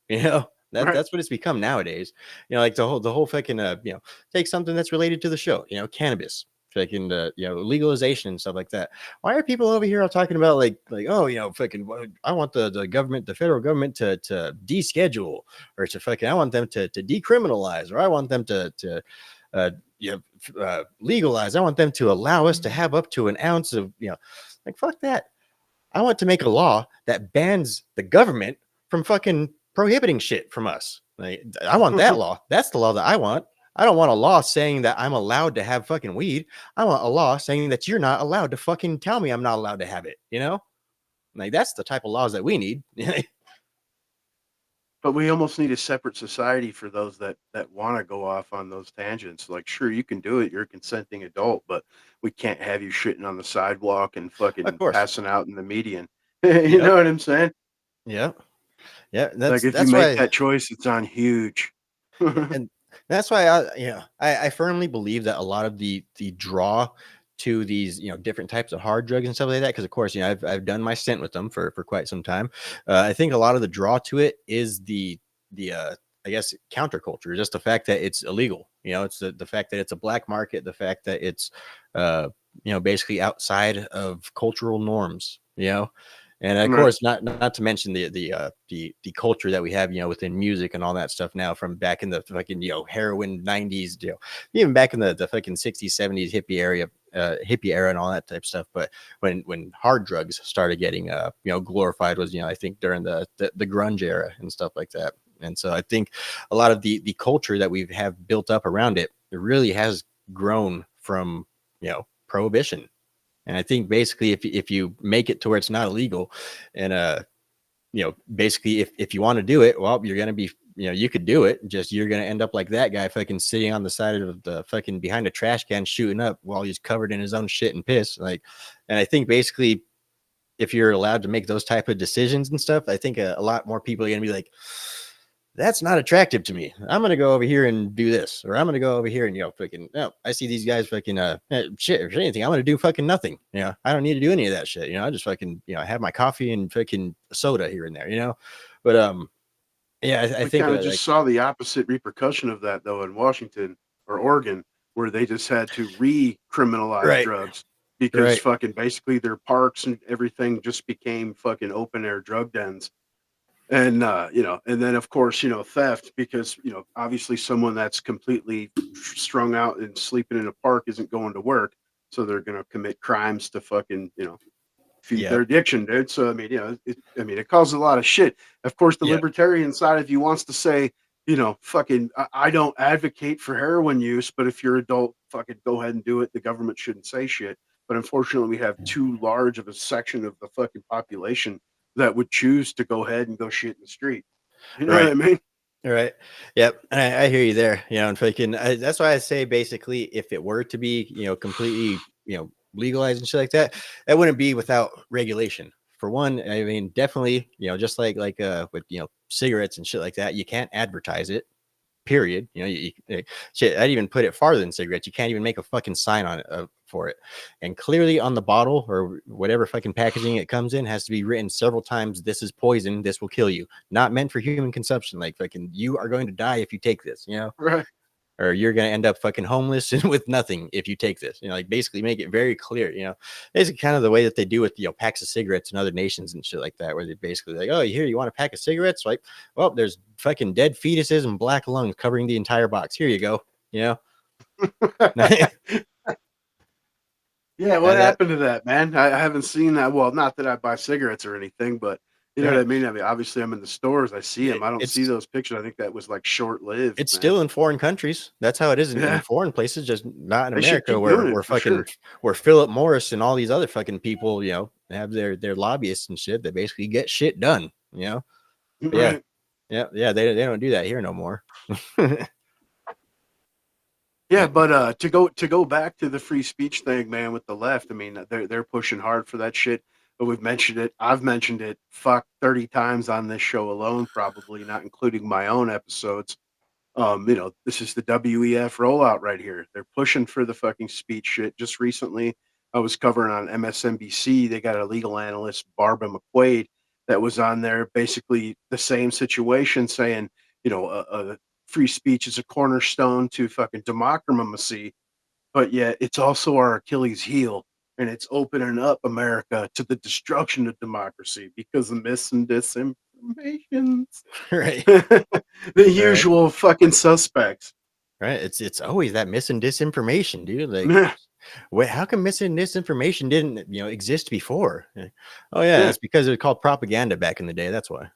That's what it's become nowadays. Like the whole fucking take something that's related to the show, cannabis, fucking legalization and stuff like that. Why are people over here all talking about like oh fucking I want the government, the federal government to deschedule, or to fucking I want them to decriminalize, or I want them to legalize. I want them to allow us to have up to an ounce of like fuck that. I want to make a law that bans the government from fucking prohibiting shit from us. Like I want that law. That's the law that I want. I don't want a law saying that I'm allowed to have fucking weed. I want a law saying that you're not allowed to fucking tell me I'm not allowed to have it. Like that's the type of laws that we need. But we almost need a separate society for those that want to go off on those tangents. Like, sure, you can do it. You're a consenting adult, but we can't have you shitting on the sidewalk and Of fucking course. passing out in the median. You Yep. know what I'm saying? Yep. Yeah. Like, if you That's make why. that choice, it's on huge. And that's why I firmly believe that a lot of the draw to these different types of hard drugs and stuff like that, because of course I've done my stint with them for quite some time. I think a lot of the draw to it is the I guess counterculture, just the fact that it's illegal. It's the fact that it's a black market, the fact that it's uh basically outside of cultural norms. And of Right. course, not to mention the culture that we have, within music and all that stuff now, from back in the fucking heroin 90s, even back in the fucking 60s, 70s hippie era and all that type of stuff. But when hard drugs started getting glorified was I think during the grunge era and stuff like that. And so I think a lot of the culture that we have built up around it really has grown from prohibition. And I think basically if you make it to where it's not illegal, and basically if you want to do it, well, you're gonna be you could do it, just you're gonna end up like that guy fucking sitting on the side of the fucking behind a trash can shooting up while he's covered in his own shit and piss. Like, and I think basically if you're allowed to make those type of decisions and stuff, I think a lot more people are gonna be like, that's not attractive to me. I'm gonna go over here and do this, or I'm gonna go over here and fucking. No, I see these guys fucking shit or anything. I'm gonna do fucking nothing. I don't need to do any of that shit. I just fucking have my coffee and fucking soda here and there. But yeah, I We think kind of like just saw the opposite repercussion of that, though, in Washington or Oregon, where they just had to recriminalize right, drugs because right, fucking basically their parks and everything just became fucking open air drug dens. And and then of course, theft, because obviously someone that's completely strung out and sleeping in a park isn't going to work, so they're going to commit crimes to fucking feed their yep, addiction, dude. So I mean, it causes a lot of shit. Of course, the yep, libertarian side of you wants to say, fucking, I don't advocate for heroin use, but if you're adult, fucking go ahead and do it. The government shouldn't say shit. But unfortunately, we have too large of a section of the fucking population that would choose to go ahead and go shit in the street. You know what right. I mean? Right. Yep. I hear you there. And fucking, that's why I say basically, if it were to be, completely, legalized and shit like that, that wouldn't be without regulation. For one, I mean, definitely, just like with cigarettes and shit like that, you can't advertise it. Period. Shit. I'd even put it farther than cigarettes. You can't even make a fucking sign on it for it. And clearly on the bottle or whatever fucking packaging it comes in has to be written several times. This is poison. This will kill you. Not meant for human consumption. Like fucking, you are going to die if you take this. Right. Or you're going to end up fucking homeless and with nothing if you take this. Like basically make it very clear. Basically kind of the way that they do with packs of cigarettes in other nations and shit like that, where they basically like, oh, here, you want a pack of cigarettes? Like, well, there's fucking dead fetuses and black lungs covering the entire box. Here you go. Yeah, what that happened to that, man? I haven't seen that. Well, not that I buy cigarettes or anything, but you know what I mean? I mean, obviously, I'm in the stores, I see them. I don't see it's those pictures. I think that was, like, short-lived, it's man. still in foreign countries. That's how it is in Yeah, foreign places, just not in they should America, keep where doing it for fucking sure. where Philip Morris and all these other fucking people, have their lobbyists and shit that basically get shit done. But yeah, Right. yeah, they don't do that here no more. Yeah, Yeah, but, to go back to the free speech thing, man, with the left, I mean, they're pushing hard for that shit, but we've mentioned it. I've mentioned it, 30 times on this show alone, probably, not including my own episodes. This is the WEF rollout right here. They're pushing for the fucking speech shit. Just recently, I was covering on MSNBC. They got a legal analyst, Barbara McQuaid, that was on there, basically the same situation, saying, free speech is a cornerstone to fucking democracy, but yet it's also our Achilles heel, and it's opening up America to the destruction of democracy because of myths and disinformations. right, The right, usual fucking suspects. right. It's always that missing disinformation, dude. Like, wait, how come missing disinformation didn't exist before? Oh yeah, Yeah, it's because it was called propaganda back in the day. That's why.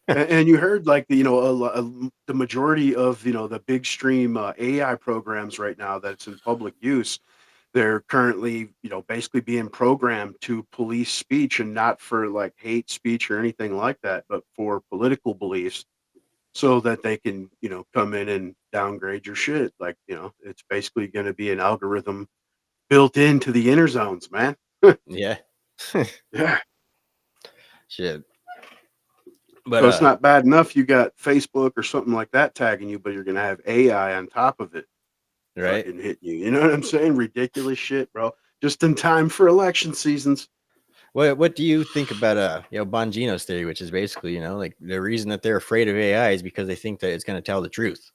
and you heard like the majority of the big stream AI programs right now that's in public use. They're currently basically being programmed to police speech, and not for like hate speech or anything like that, but for political beliefs. so that they can, come in and downgrade your shit. Like, it's basically going to be an algorithm built into the inner zones, man. Yeah. Yeah. Shit. But So it's not bad enough you got Facebook or something like that tagging you, but you're going to have AI on top of it right. fucking hitting you. You know what I'm saying? Ridiculous shit, bro. Just in time for election seasons. What do you think about Bongino's theory, which is basically, like the reason that they're afraid of AI is because they think that it's going to tell the truth.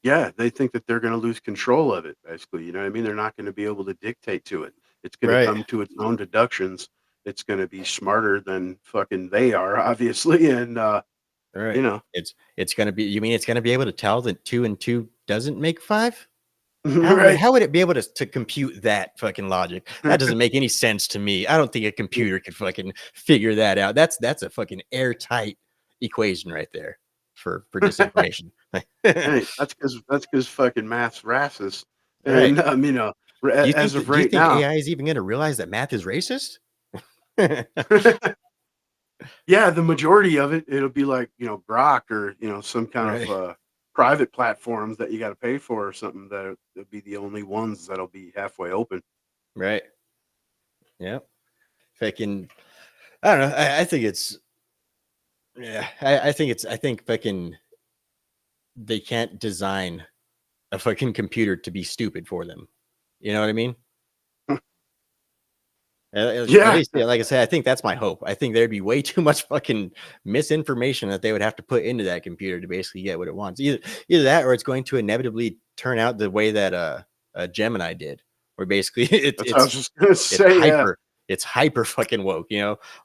Yeah, they think that they're going to lose control of it, basically. You know what I mean? They're not going to be able to dictate to it. It's going to Right. come to its own deductions. It's going to be smarter than fucking they are, obviously. And, Right. It's going to be, you mean it's going to be able to tell that 2 and 2 doesn't make 5? Right. How would it be able to compute that fucking logic? That doesn't make any sense to me. I don't think a computer could fucking figure that out. That's a fucking airtight equation right there for disinformation. Hey, that's because fucking math's racist. Right. And, as of Do you right think now, AI is even going to realize that math is racist? yeah, the majority of it, it'll be like, Grok or, some kind Right. of private platforms that you got to pay for or something that'll be the only ones that'll be halfway open. Right. Yeah. Fucking, I don't know. I think it's, yeah, I think fucking, they can't design a fucking computer to be stupid for them. You know what I mean? At Yeah. least, like I said, I think that's my hope. I think there'd be way too much fucking misinformation that they would have to put into that computer to basically get what it wants. Either that, or it's going to inevitably turn out the way that Gemini did, where basically That's what I was just going to say. Yeah. it's hyper fucking woke,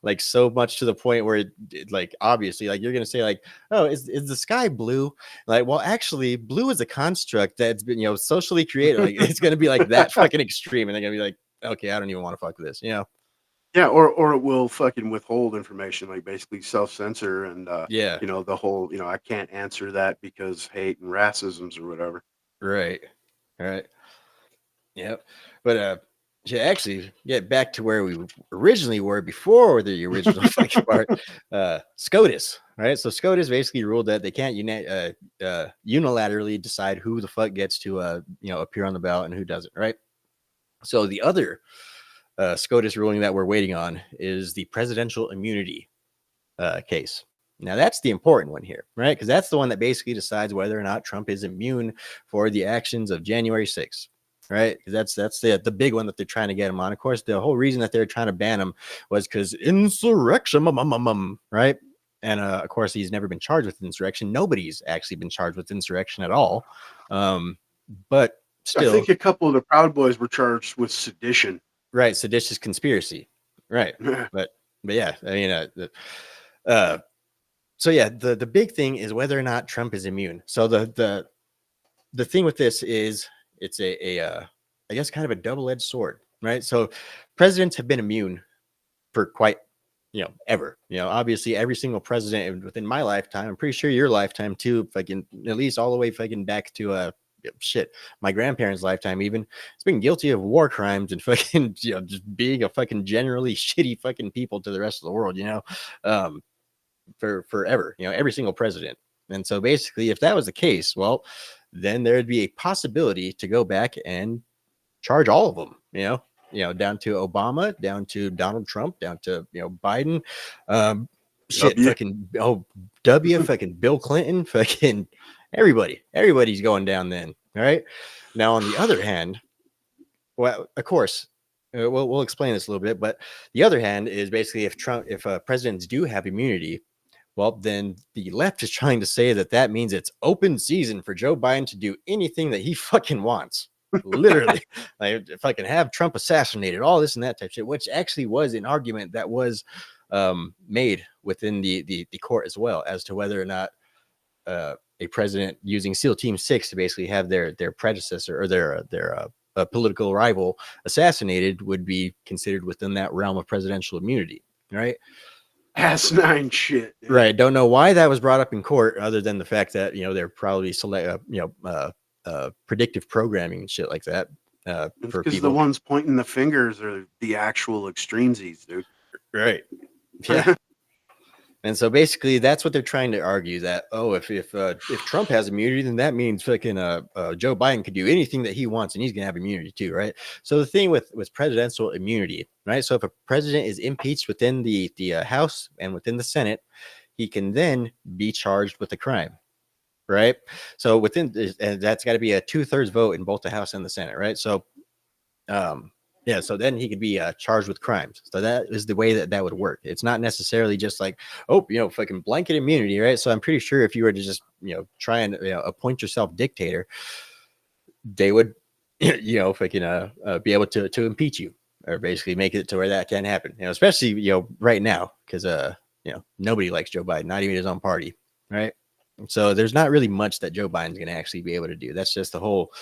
like so much to the point where like obviously, like you're gonna say like, oh, is the sky blue? Like, well, actually, blue is a construct that's been socially created. Like, it's gonna be like that fucking extreme, and they're gonna be like, okay, I don't even want to fuck with this, Yeah, or it will fucking withhold information, like basically self-censor and Yeah. the whole, I can't answer that because hate and racisms or whatever. Right. Right. Yep. But to actually get back to where we originally were before the original fucking part, SCOTUS, right? So SCOTUS basically ruled that they can't unilaterally decide who the fuck gets to appear on the ballot and who doesn't, right? So the other SCOTUS ruling that we're waiting on is the presidential immunity case. Now that's the important one here, right? Because that's the one that basically decides whether or not Trump is immune for the actions of January 6th. Right, that's the big one that they're trying to get him on. Of course, the whole reason that they're trying to ban him was because insurrection, right? And of course, he's never been charged with insurrection. Nobody's actually been charged with insurrection at all. But still, I think a couple of the Proud Boys were charged with sedition. Right, seditious conspiracy. Right, but yeah, I mean, so yeah, the big thing is whether or not Trump is immune. So the thing with this is, it's I guess kind of a double-edged sword, right? So presidents have been immune for quite, ever. Obviously every single president within my lifetime, I'm pretty sure your lifetime too, fucking at least all the way fucking back to my grandparents' lifetime even, it's been guilty of war crimes and fucking just being a fucking generally shitty fucking people to the rest of the world, for forever, every single president. And so basically, if that was the case, well, then there'd be a possibility to go back and charge all of them, down to Obama, down to Donald Trump, down to, Biden, fucking, fucking Bill Clinton, fucking everybody's going down then. All right. Now, on the other hand, well, of course, we'll explain this a little bit, but the other hand is basically if presidents do have immunity, well, then the left is trying to say that means it's open season for Joe Biden to do anything that he fucking wants. Literally, like if I can have Trump assassinated, all this and that type of shit, which actually was an argument that was made within the court as well, as to whether or not a president using SEAL Team 6 to basically have their predecessor or their political rival assassinated would be considered within that realm of presidential immunity, right? Asinine shit. Dude. Right. Don't know why that was brought up in court, other than the fact that they're probably predictive programming and shit like that. For because the ones pointing the fingers are the actual extremesies, dude. Right. Yeah. And so basically, that's what they're trying to argue, that if Trump has immunity, then that means fucking Joe Biden could do anything that he wants, and he's gonna have immunity too, right? So the thing with presidential immunity, right? So if a president is impeached within the House and within the Senate, he can then be charged with a crime, right? So and that's got to be a 2/3 vote in both the House and the Senate, right? So yeah, so then he could be charged with crimes. So that is the way that would work. It's not necessarily just like, oh, fucking blanket immunity, right? So I'm pretty sure if you were to just, try and appoint yourself dictator, they would, fucking be able to impeach you, or basically make it to where that can happen. Especially right now, because nobody likes Joe Biden, not even his own party, right? So there's not really much that Joe Biden's going to actually be able to do. That's just the whole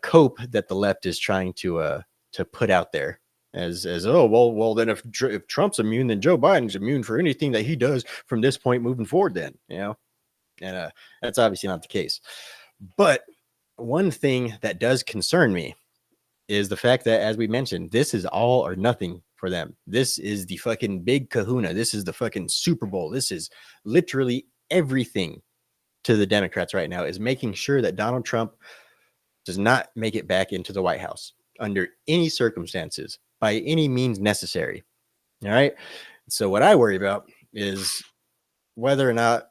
cope that the left is trying to put out there as oh, well then if Trump's immune, then Joe Biden's immune for anything that he does from this point moving forward, then, and that's obviously not the case. But one thing that does concern me is the fact that, as we mentioned, this is all or nothing for them. This is the fucking big kahuna. This is the fucking Super Bowl. This is literally everything to the Democrats right now, is making sure that Donald Trump does not make it back into the White House under any circumstances, by any means necessary. All right. So what I worry about is whether or not,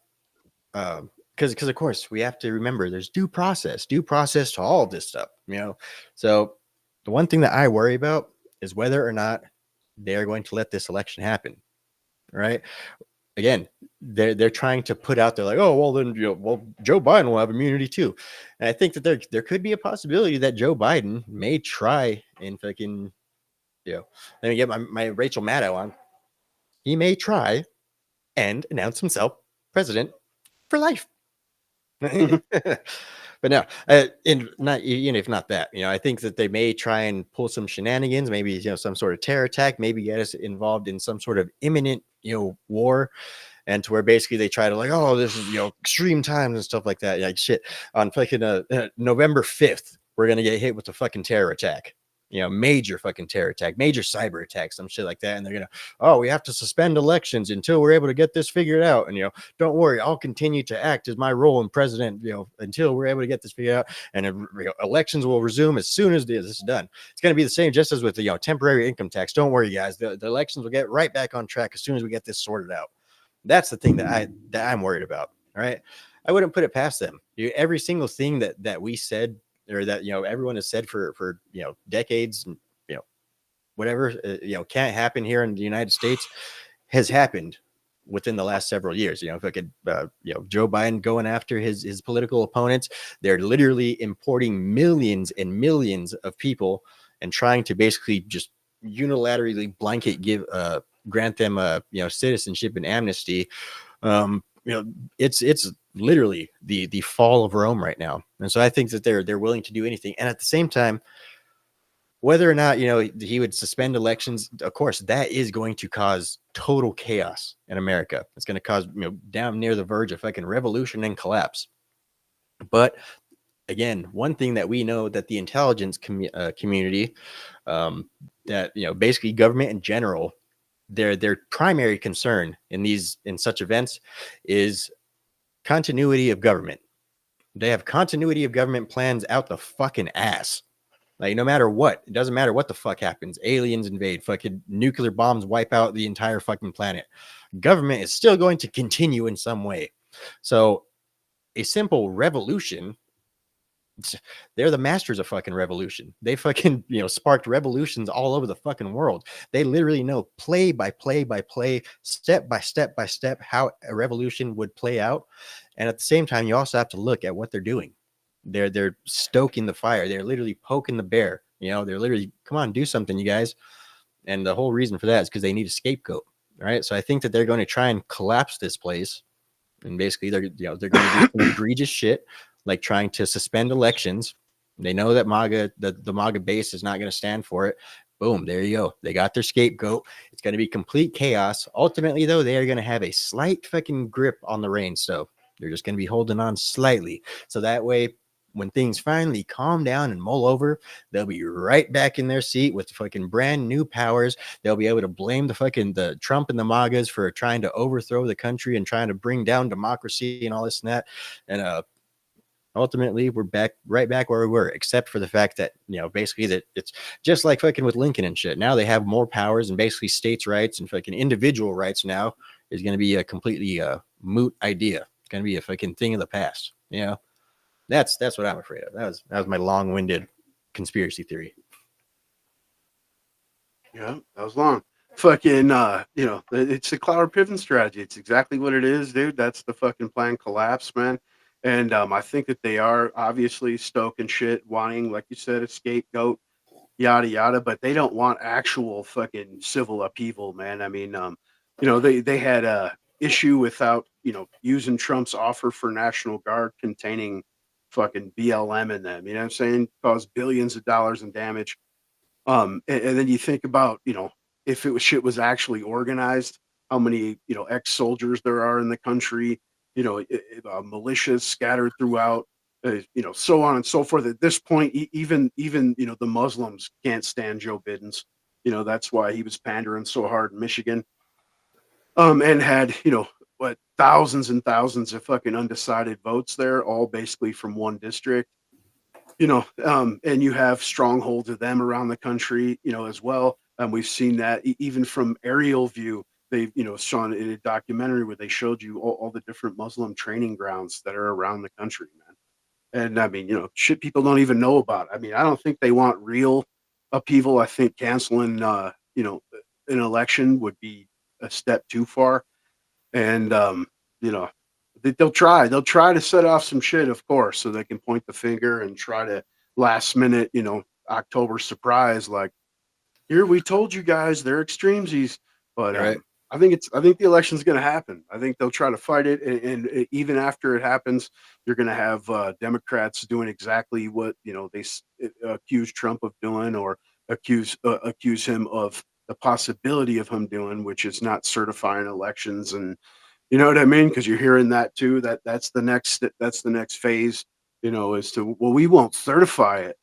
because of course we have to remember there's due process to all of this stuff, So the one thing that I worry about is whether or not they're going to let this election happen. Right. Again, they're trying to put out there like, oh, well then, Joe Biden will have immunity too. And I think that there could be a possibility that Joe Biden may try and fucking, let me get my Rachel Maddow on. He may try and announce himself president for life. But no, and not even if not that, I think that they may try and pull some shenanigans, maybe some sort of terror attack, maybe get us involved in some sort of imminent war, and to where basically they try to like, oh, this is extreme times and stuff like that. Like shit, on fucking November 5th, we're gonna get hit with a fucking terror attack. Major fucking terror attack, major cyber attack, some shit like that. And they're gonna, oh, we have to suspend elections until we're able to get this figured out. And don't worry, I'll continue to act as my role in president, until we're able to get this figured out. And elections will resume as soon as this is done. It's gonna be the same, just as with the temporary income tax. Don't worry, guys, the elections will get right back on track as soon as we get this sorted out. That's the thing that I'm worried about. All right, I wouldn't put it past them. Every single thing that we said, or that everyone has said for decades, and whatever can't happen here in the United States, has happened within the last several years. If I could, Joe Biden going after his political opponents, they're literally importing millions and millions of people and trying to basically just unilaterally blanket grant them citizenship and amnesty. It's literally the fall of Rome right now. And so I think that they're willing to do anything. And at the same time, whether or not he would suspend elections, of course, that is going to cause total chaos in America. It's going to cause down near the verge of fucking revolution and collapse. But again, one thing that we know, that the intelligence community, that basically government in general, their primary concern in such events is continuity of government. They have continuity of government plans out the fucking ass. Like, no matter what, it doesn't matter what the fuck happens. Aliens invade, fucking nuclear bombs wipe out the entire fucking planet. Government is still going to continue in some way. So a simple revolution, they're the masters of fucking revolution. They fucking, sparked revolutions all over the fucking world. They literally know play by play, step by step, how a revolution would play out. And at the same time, you also have to look at what they're doing. They're stoking the fire. They're literally poking the bear. They're literally, come on, do something, you guys. And the whole reason for that is because they need a scapegoat. Right. So I think that they're going to try and collapse this place. And basically they're going to do some egregious shit, like trying to suspend elections. They know that the MAGA base is not going to stand for it. Boom, there you go. They got their scapegoat. It's going to be complete chaos. Ultimately, though, they are going to have a slight fucking grip on the reins. So they're just going to be holding on slightly. So that way, when things finally calm down and mull over, they'll be right back in their seat with fucking brand new powers. They'll be able to blame the Trump and the MAGAs for trying to overthrow the country and trying to bring down democracy and all this and that. And ultimately we're right back where we were, except for the fact that, basically that it's just like fucking with Lincoln and shit. Now they have more powers, and basically states' rights and fucking individual rights now is going to be a completely moot idea. It's going to be a fucking thing of the past. That's what I'm afraid of. That was my long-winded conspiracy theory. Yeah, that was long. Fucking, it's the Cloward Piven strategy. It's exactly what it is, dude. That's the fucking plan collapse, man. And I think that they are obviously stoking shit, wanting, like you said, a scapegoat, yada yada, but they don't want actual fucking civil upheaval, man. I mean, they had a issue without, using Trump's offer for National Guard containing fucking BLM in them. You know what I'm saying? Caused billions of dollars in damage. And then you think about, if shit was actually organized, how many, ex-soldiers there are in the country, militias scattered throughout, so on and so forth. At this point, even, the Muslims can't stand Joe Biden's. That's why he was pandering so hard in Michigan. And had, thousands and thousands of fucking undecided votes there, all basically from one district. And you have strongholds of them around the country, as well. We've seen that even from aerial view. They've, shown in a documentary where they showed you all the different Muslim training grounds that are around the country, man. And I mean, shit people don't even know about. I mean, I don't think they want real upheaval. I think canceling, an election would be a step too far. And, they'll try to set off some shit, of course, so they can point the finger and try to last minute, October surprise, like, here, we told you guys they're extremesies. But Right. I think the election's going to happen. I think they'll try to fight it, and even after it happens, you're going to have Democrats doing exactly what they accuse Trump of doing, or accuse him of the possibility of him doing, which is not certifying elections. And you know what I mean? Because you're hearing that too. That's the next phase. Is to, well, we won't certify it.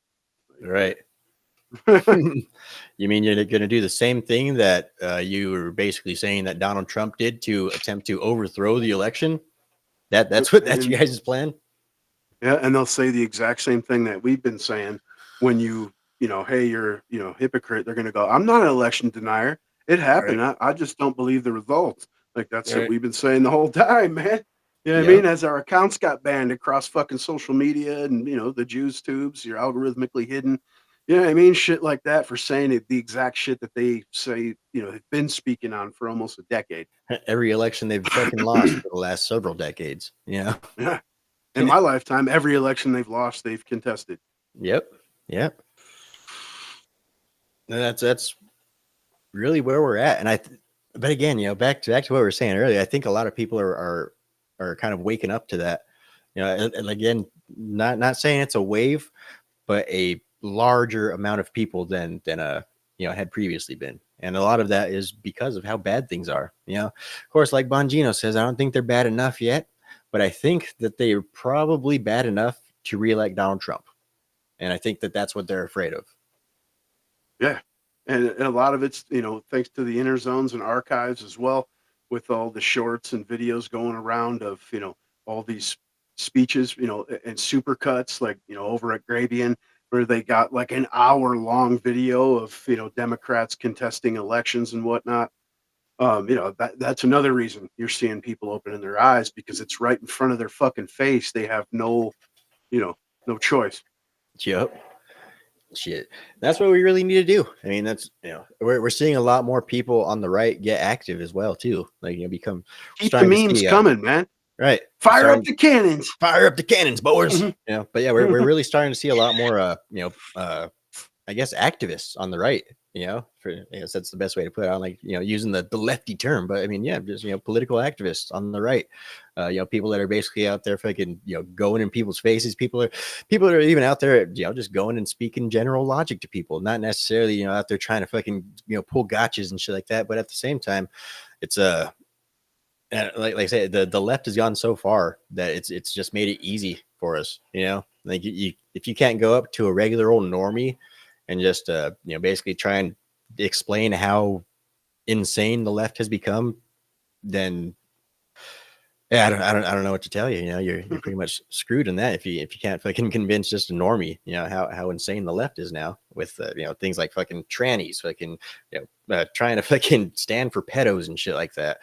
Right. You mean you're going to do the same thing that you were basically saying that Donald Trump did to attempt to overthrow the election? That's you guys' plan? Yeah, and they'll say the exact same thing that we've been saying. When hey, you're hypocrite. They're going to go, I'm not an election denier. It happened. Right. I just don't believe the results. Like, that's what Right. we've been saying the whole time, man. You know what I Yep. mean? As our accounts got banned across fucking social media, and the Jews tubes, you're algorithmically hidden. You know what I mean? Shit like that, for saying it, the exact shit that they say, have been speaking on for almost a decade. Every election they've fucking lost for the last several decades. Yeah. Yeah. In my lifetime, every election they've lost, they've contested. Yep. And that's really where we're at. And but again, back to what we were saying earlier, I think a lot of people are kind of waking up to that. And again, not saying it's a wave, but a larger amount of people than had previously been. And a lot of that is because of how bad things are. Of course, like Bongino says, I don't think they're bad enough yet, but I think that they are probably bad enough to reelect Donald Trump. And I think that that's what they're afraid of. Yeah. And a lot of it's, thanks to the inner zones and archives as well, with all the shorts and videos going around of, all these speeches, and supercuts, like, over at Grabian, where they got like an hour-long video of, Democrats contesting elections and whatnot. That's another reason you're seeing people opening their eyes, because it's right in front of their fucking face. They have no choice. Yep. Shit. That's what we really need to do. I mean, that's, we're seeing a lot more people on the right get active as well, too. Like, become. Keep the memes coming, man. Right. Fire up the cannons. Fire up the cannons, boys. Mm-hmm. But yeah, we're really starting to see a lot more, I guess, activists on the right. I guess that's the best way to put it on, like, using the lefty term. But I mean, yeah, just, political activists on the right. People that are basically out there fucking, going in people's faces. People are even out there, just going and speaking general logic to people, not necessarily, out there trying to fucking, pull gotchas and shit like that. But at the same time, it's like I said, the left has gone so far that it's just made it easy for us, Like if you can't go up to a regular old normie and just basically try and explain how insane the left has become, then yeah, I don't know what to tell you. You're pretty much screwed in that if you can't fucking convince just a normie, how insane the left is now with things like fucking trannies, fucking trying to fucking stand for pedos and shit like that.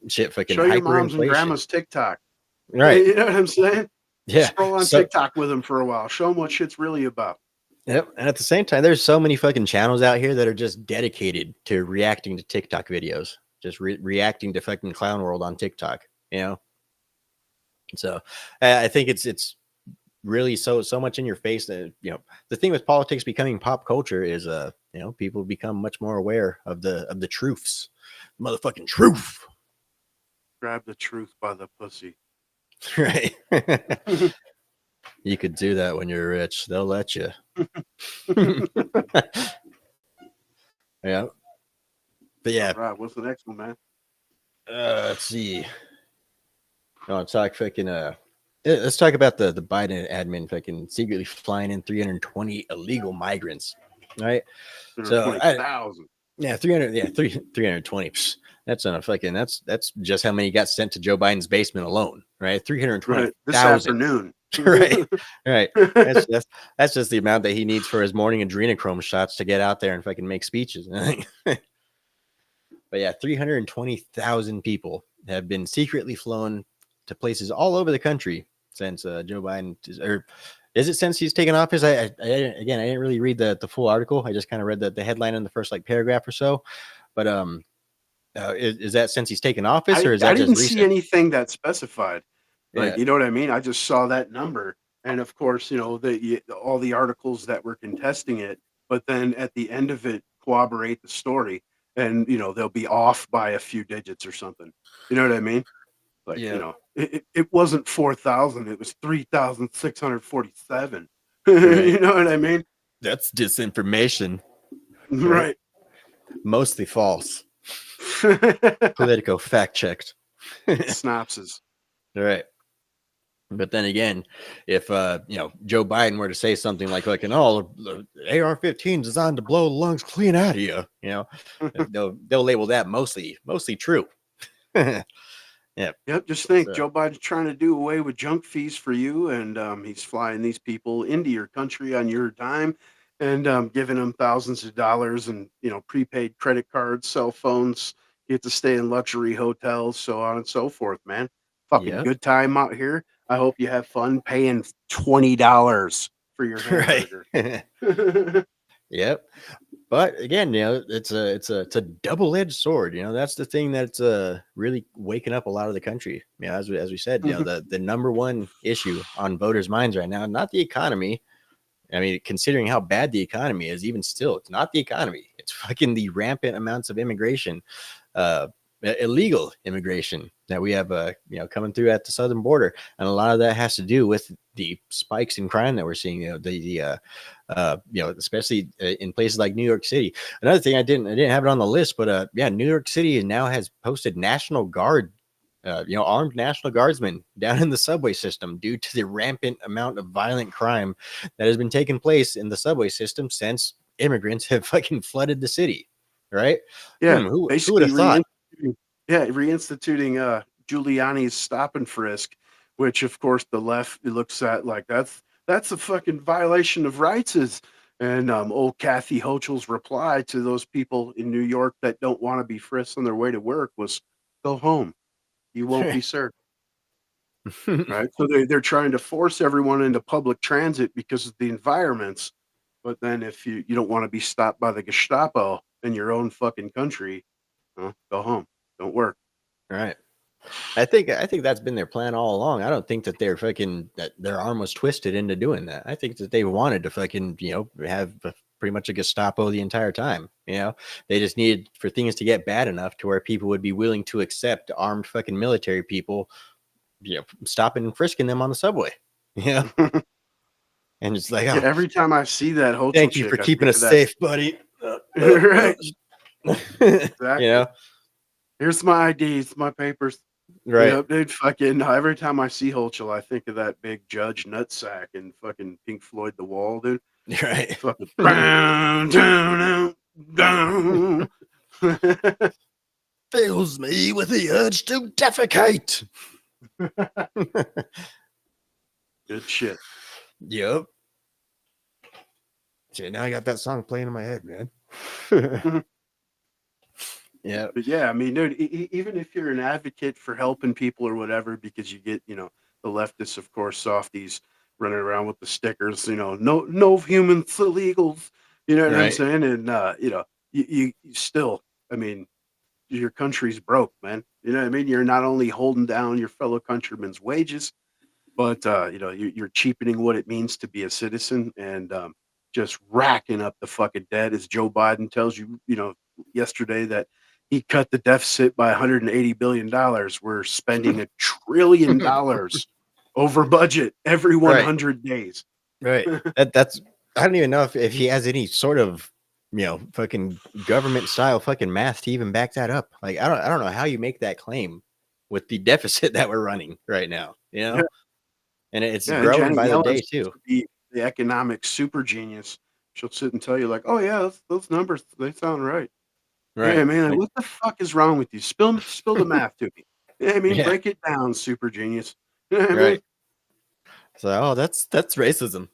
Shit, fucking show your mom's and hyperinflation. grandma's TikTok. Right. You know what I'm saying? Yeah. Scroll on TikTok with them for a while. Show them what shit's really about. Yep. And at the same time, there's so many fucking channels out here that are just dedicated to reacting to TikTok videos, just reacting to fucking clown world on TikTok, So I think it's really so much in your face that, the thing with politics becoming pop culture is, people become much more aware of the truths, motherfucking truth. Grab the truth by the pussy. Right. You could do that when you're rich. They'll let you. Yeah. But yeah. All right. What's the next one, man? Let's see. Let's talk fucking let's talk about the Biden admin fucking secretly flying in 320 illegal migrants. Right. So 320,000. Yeah, 300. Yeah, 320. That's on a fucking. That's just how many got sent to Joe Biden's basement alone, right? 320,000 right. This afternoon. right. That's just the amount that he needs for his morning adrenochrome shots to get out there and fucking make speeches. But yeah, 320,000 people have been secretly flown to places all over the country since Joe Biden is it since he's taken office? I didn't really read the full article. I just kind of read the headline in the first paragraph or so. But is that since he's taken office, or is that I didn't just see anything that specified? Like, Yeah. you know what I mean? I just saw that number, and of course, all the articles that were contesting it. But then at the end of it, corroborate the story, and they'll be off by a few digits or something. You know what I mean? Like, it wasn't 4,000, it was 3,647. Right. You know what I mean? That's disinformation. Right. Mostly false. Politico fact checked. Synopsis. All right. But then again, if Joe Biden were to say something like the AR-15 designed to blow the lungs clean out of you, they'll label that mostly true. Yeah. Yep. Just think, Joe Biden's trying to do away with junk fees for you, and he's flying these people into your country on your dime, and giving them thousands of dollars and prepaid credit cards, cell phones. You get to stay in luxury hotels, so on and so forth. Man, fucking good time out here. I hope you have fun paying $20 for your hamburger. Right. Yep. But again, it's a double-edged sword. That's the thing that's really waking up a lot of the country. As we said, the number one issue on voters' minds right now, not the economy. I mean, considering how bad the economy is, even still, it's not the economy. It's fucking the rampant amounts of immigration, illegal immigration that we have, coming through at the southern border, and a lot of that has to do with the spikes in crime that we're seeing. Especially in places like New York City. Another thing, I didn't have it on the list, but New York City now has posted National Guard, armed National Guardsmen down in the subway system due to the rampant amount of violent crime that has been taking place in the subway system since immigrants have fucking flooded the city. Right? Yeah. Who would have thought? Reinstituting Giuliani's stop and frisk, which of course the left looks at like that's a fucking violation of rights. And old Kathy Hochul's reply to those people in New York that don't want to be frisked on their way to work was, "Go home. You won't be served." Right? So they're trying to force everyone into public transit because of the environments. But then if you don't want to be stopped by the Gestapo in your own fucking country, go home. Don't work. Right. I think that's been their plan all along. I don't think that that their arm was twisted into doing that. I think that they wanted to fucking, have pretty much a Gestapo the entire time. They just needed for things to get bad enough to where people would be willing to accept armed fucking military people, stopping and frisking them on the subway. And it's like, every time I see that Hochul, thank you for keeping us safe, buddy. Right. Exactly. Yeah. Here's my IDs, my papers. Right. Yep, dude. Fucking every time I see Hochul, I think of that big Judge Nutsack and fucking Pink Floyd The Wall, dude. Right. Fucking down, down, down. Fills me with the urge to defecate. Good shit. Yep. See, now I got that song playing in my head, man. Yeah. But yeah, I mean, dude, even if you're an advocate for helping people or whatever, because you get, the leftists, of course, softies running around with the stickers, no humans illegals, you know what I'm Right. saying? And, you still, I mean, your country's broke, man. You know what I mean? You're not only holding down your fellow countrymen's wages, but, you're cheapening what it means to be a citizen and just racking up the fucking debt as Joe Biden tells you, yesterday that he cut the deficit by $180 billion. We're spending $1 trillion over budget every Right. 100 days. Right. That's I don't even know if he has any sort of fucking government style fucking math to even back that up. Like I don't know how you make that claim with the deficit that we're running right now, Yeah, and it's yeah. And growing Janet by the day Yellen's too. supposed to be the economic super genius. She'll sit and tell you like, "Oh yeah, those numbers they sound right." Yeah, Right. man, like, Like, what the fuck is wrong with you? Spill the math to me. Yeah, I mean, yeah. break it down, super genius. You know what I Right. mean? So that's racism.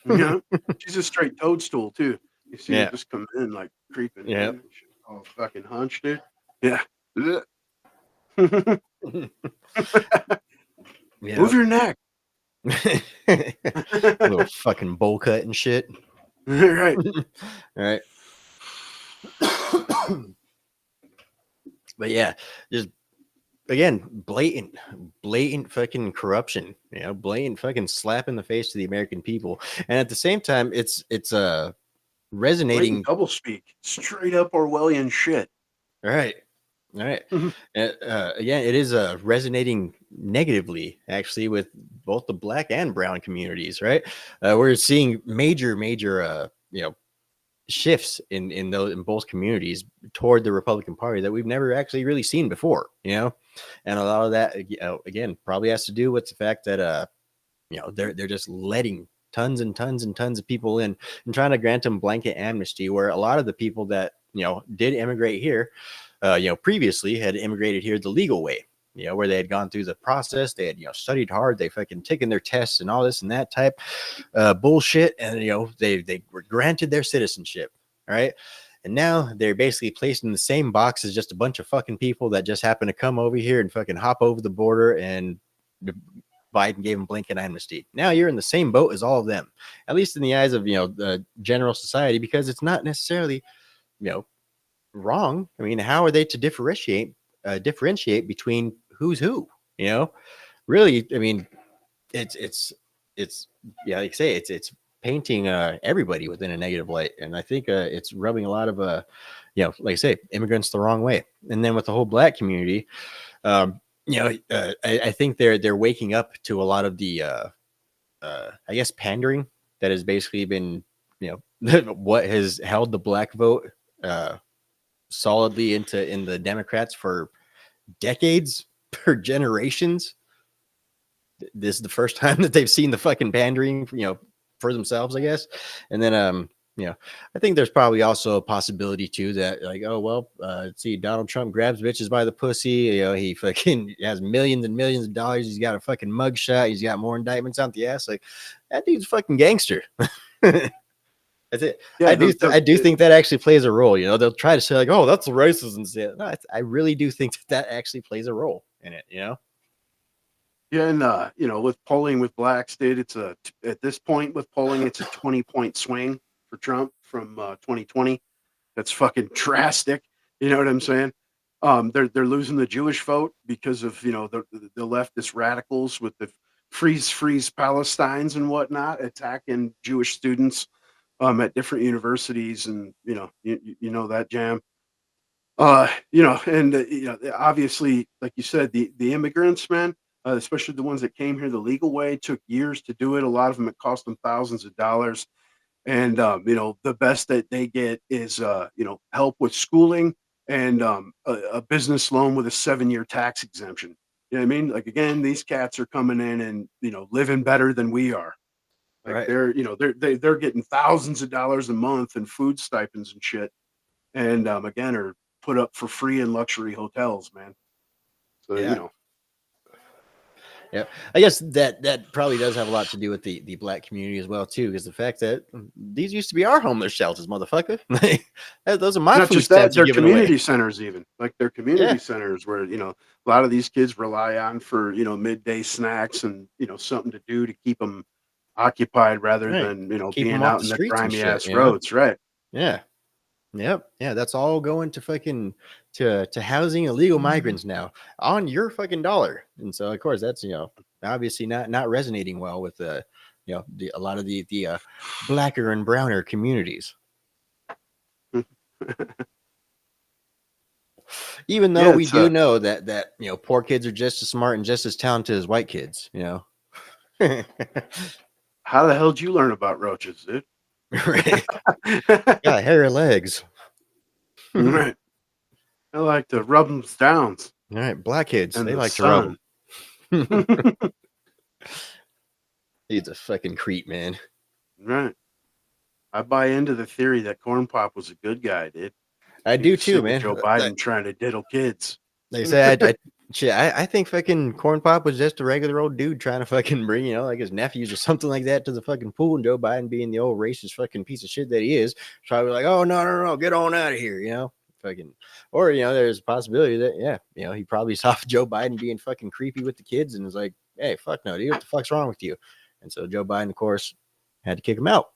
Yeah. She's a straight toadstool too. You see her Yeah. just come in like creeping Yeah. in. She's all fucking hunched, dude. Yeah. Ugh. Yeah. Move your neck. Little fucking bowl cut and shit. Right. Right. But yeah, just again, blatant fucking corruption, blatant fucking slap in the face to the American people. And at the same time, it's Blatant resonating. double speak. Straight up Orwellian shit. Right. Right. Again, it is resonating negatively actually with both the black and brown communities, right? We're seeing major shifts in both communities toward the Republican Party that we've never actually really seen before, and a lot of that, again, probably has to do with the fact that they're just letting tons and tons and tons of people in and trying to grant them blanket amnesty, where a lot of the people that did immigrate here, previously had immigrated here the legal way, where they had gone through the process, they had studied hard, they fucking taken their tests and all this and that type bullshit, and they were granted their citizenship, right? And now they're basically placed in the same box as just a bunch of fucking people that just happen to come over here and fucking hop over the border, and Biden gave them blanket amnesty. Now you're in the same boat as all of them, at least in the eyes of the general society, because it's not necessarily wrong. I mean, how are they to differentiate between who's who? Really, I mean, it's yeah, like I say, it's painting everybody within a negative light, and I think it's rubbing a lot of like I say, immigrants the wrong way. And then with the whole black community, I think they're waking up to a lot of the I guess pandering that has basically been what has held the black vote solidly in the Democrats for decades, for generations. This is the first time that they've seen the fucking pandering, for themselves, I guess. And then, I think there's probably also a possibility too that, like, oh well, let's see, Donald Trump grabs bitches by the pussy. He fucking has millions and millions of dollars. He's got a fucking mugshot. He's got more indictments out the ass. Like, that dude's a fucking gangster. That's it. Yeah, I do think that actually plays a role. They'll try to say like, "Oh, that's racism." No, I really do think that actually plays a role in it. yeah, and with polling with blacks, dude, at this point with polling, it's a 20-point swing for Trump from 2020. That's fucking drastic. You know what I'm saying? They're losing the Jewish vote because of the leftist radicals with the freeze Palestines and whatnot attacking Jewish students at different universities, and you know that jam. And obviously, like you said, the immigrants, man, especially the ones that came here the legal way, took years to do it. A lot of them, it cost them thousands of dollars. And the best that they get is help with schooling and a business loan with a 7-year tax exemption. You know what I mean? Like, again, these cats are coming in and, living better than we are. Like, Right. they're getting thousands of dollars a month in food stipends and shit. And again, are put up for free in luxury hotels, man. So, Yeah. Yeah, I guess that probably does have a lot to do with the black community as well too, because the fact that these used to be our homeless shelters, motherfucker. Those are my not food just that, stamps you're they're giving away. community centers, even like they're Yeah, community centers where, a lot of these kids rely on for, midday snacks and, something to do to keep them occupied rather right. than, Keep them being off out the in the streets and grimy shit. ass roads. Right. Yeah. Yep. Yeah, that's all going to fucking to housing illegal migrants now on your fucking dollar. And so of course that's obviously not resonating well with a lot of the blacker and browner communities. Even though Yeah. we It's, do know that poor kids are just as smart and just as talented as white kids, how the hell did you learn about roaches, dude? Right. Yeah, hair or legs. All Right. I like to rub them down right, black kids, in they the like to rub sun. them. He's a fucking creep, man. Right. I buy into the theory that Corn Pop was a good guy, dude. I He do was too, sick of man. Joe Biden trying to diddle kids. They said I think fucking Corn Pop was just a regular old dude trying to fucking bring, like his nephews or something like that to the fucking pool, and Joe Biden being the old racist fucking piece of shit that he is, probably like, oh no, get on out of here, fucking, or there's a possibility that he probably saw Joe Biden being fucking creepy with the kids and was like, hey, fuck no, dude, what the fuck's wrong with you? And so Joe Biden, of course, had to kick him out.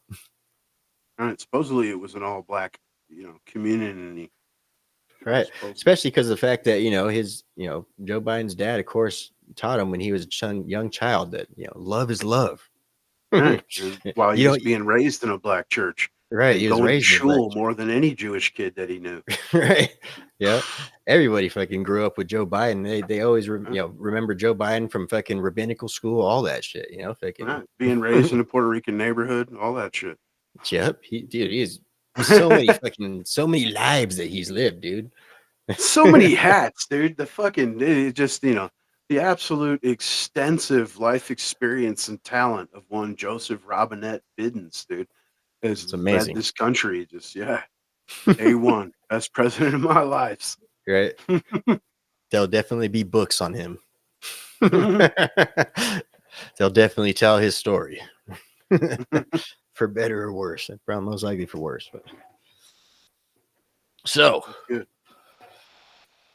Right. Supposedly it was an all black, community. Right. Especially because of the fact that, his, Joe Biden's dad, of course, taught him when he was a young child that, love is love. Right. And while he You was don't, being raised in a black church right. and He was going to raised in a black shul more than any Jewish kid that he knew. church. Right. Yeah. Everybody fucking grew up with Joe Biden. They always, remember Joe Biden from fucking rabbinical school, all that shit, fucking. Right. Being raised in a Puerto Rican neighborhood, all that shit. Yep. He's so many lives that he's lived, dude. So many hats, dude. The fucking just the absolute extensive life experience and talent of one Joseph Robinette Biddens, dude, has It's led amazing. this country. Just A1, best president of my life. Right. There'll definitely be books on him. They'll definitely tell his story. For better or worse. Probably most likely for worse. But so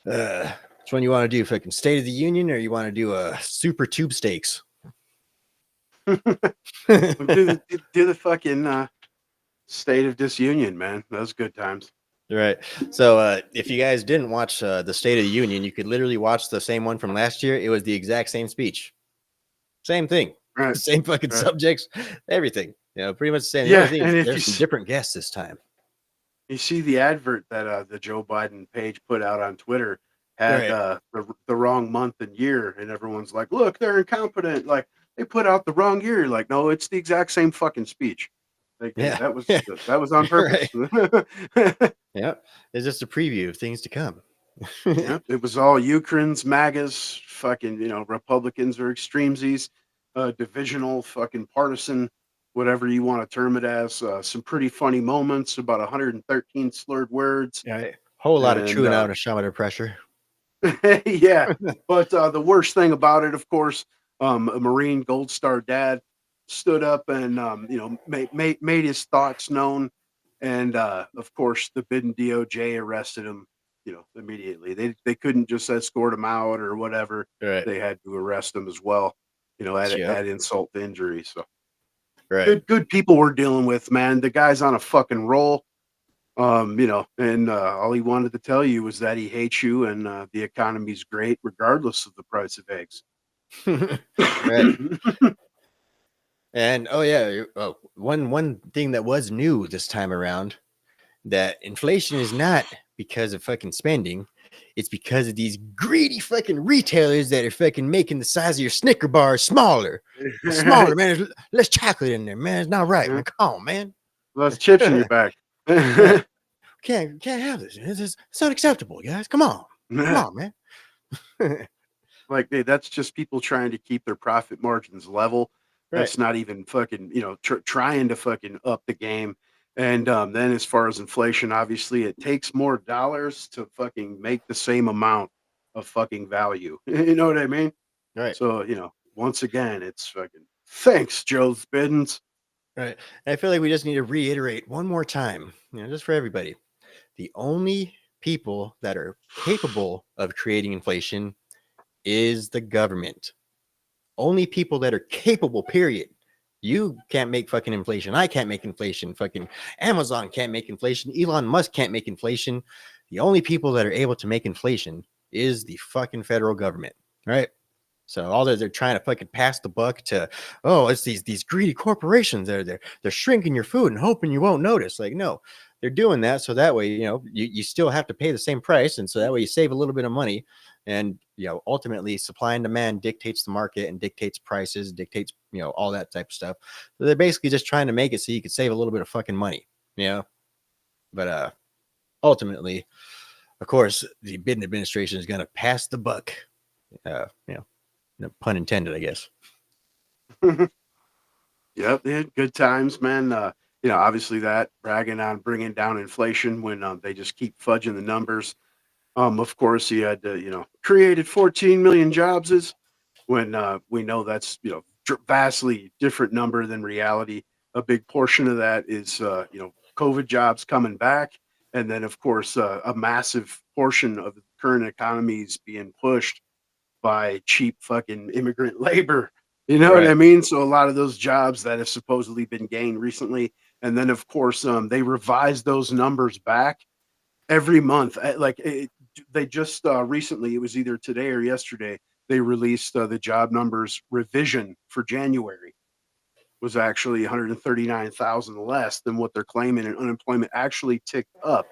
which one you want to do? Fucking State of the Union, or you want to do a super tube stakes? do the fucking State of Disunion, man. Those good times. Right. So if you guys didn't watch the State of the Union, you could literally watch the same one from last year. It was the exact same speech. Same thing. Right. Same fucking subjects, everything. Pretty much the same. Yeah, The and if there's some different guests this time. You see the advert that the Joe Biden page put out on Twitter had the wrong month and year, and everyone's like, "Look, they're incompetent." Like they put out the wrong year. You're like, no, it's the exact same fucking speech. Like, Yeah, that was on purpose. Yeah, it's just a preview of things to come. Yeah, it was all Ukraine's, MAGAs, fucking Republicans or extremesies, divisional, fucking partisan, whatever you want to term it as. Some pretty funny moments, about 113 slurred words. Yeah, whole lot of chewing out a shot under pressure. Yeah, but the worst thing about it, of course, a Marine Gold Star dad stood up and made his thoughts known, and of course the Biden DOJ arrested him immediately. They couldn't just escort him out or whatever. Right. They had to arrest him as well, at insult to injury. So good people we're dealing with, man. The guy's on a fucking roll. And all he wanted to tell you was that he hates you and the economy's great regardless of the price of eggs. Right. And one thing that was new this time around, that inflation is not because of fucking spending. It's because of these greedy fucking retailers that are fucking making the size of your Snicker bar smaller. Smaller, man. There's less chocolate in there, man. It's not right, man. Come on, man. Less chips in your back. Can't have this. It's unacceptable, guys. Come on, man. Like, hey, that's just people trying to keep their profit margins level. Right. That's not even fucking, trying to fucking up the game. And then as far as inflation, obviously it takes more dollars to fucking make the same amount of fucking value. You know what I mean? Right. So, once again, it's fucking thanks, Joe Biddens. Right. And I feel like we just need to reiterate one more time, just for everybody. The only people that are capable of creating inflation is the government. Only people that are capable, period. You can't make fucking inflation. I can't make inflation. Fucking Amazon can't make inflation. Elon Musk can't make inflation. The only people that are able to make inflation is the fucking federal government, right? So all they're trying to fucking pass the buck to, oh, it's these greedy corporations. They're shrinking your food and hoping you won't notice. Like, no, they're doing that so that way, you still have to pay the same price, and so that way you save a little bit of money. And ultimately, supply and demand dictates the market and dictates prices, dictates all that type of stuff. So they're basically just trying to make it so you could save a little bit of fucking money, But ultimately, of course, the Biden administration is going to pass the buck. No pun intended, I guess. Yep, they had good times, man. Obviously that bragging on bringing down inflation when they just keep fudging the numbers. Of course, he had, created 14 million jobs is when we know that's, vastly different number than reality. A big portion of that is, COVID jobs coming back. And then, of course, a massive portion of the current economy is being pushed by cheap fucking immigrant labor. You know what I Right. mean? So a lot of those jobs that have supposedly been gained recently, and then of course they revise those numbers back every month. They just recently, it was either today or yesterday, they released the job numbers revision for January was actually 139,000 less than what they're claiming, and unemployment actually ticked up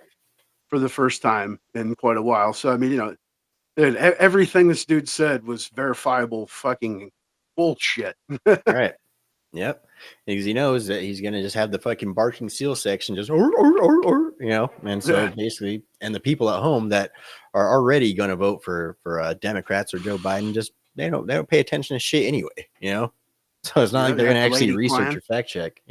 for the first time in quite a while. So I mean, dude, everything this dude said was verifiable fucking bullshit. Right. Yep. Because he knows that he's gonna just have the fucking barking seal section just and so basically, and the people at home that are already gonna vote for Democrats or Joe Biden, just they don't pay attention to shit anyway, So it's not like they're gonna The actually lady research clan, or fact check,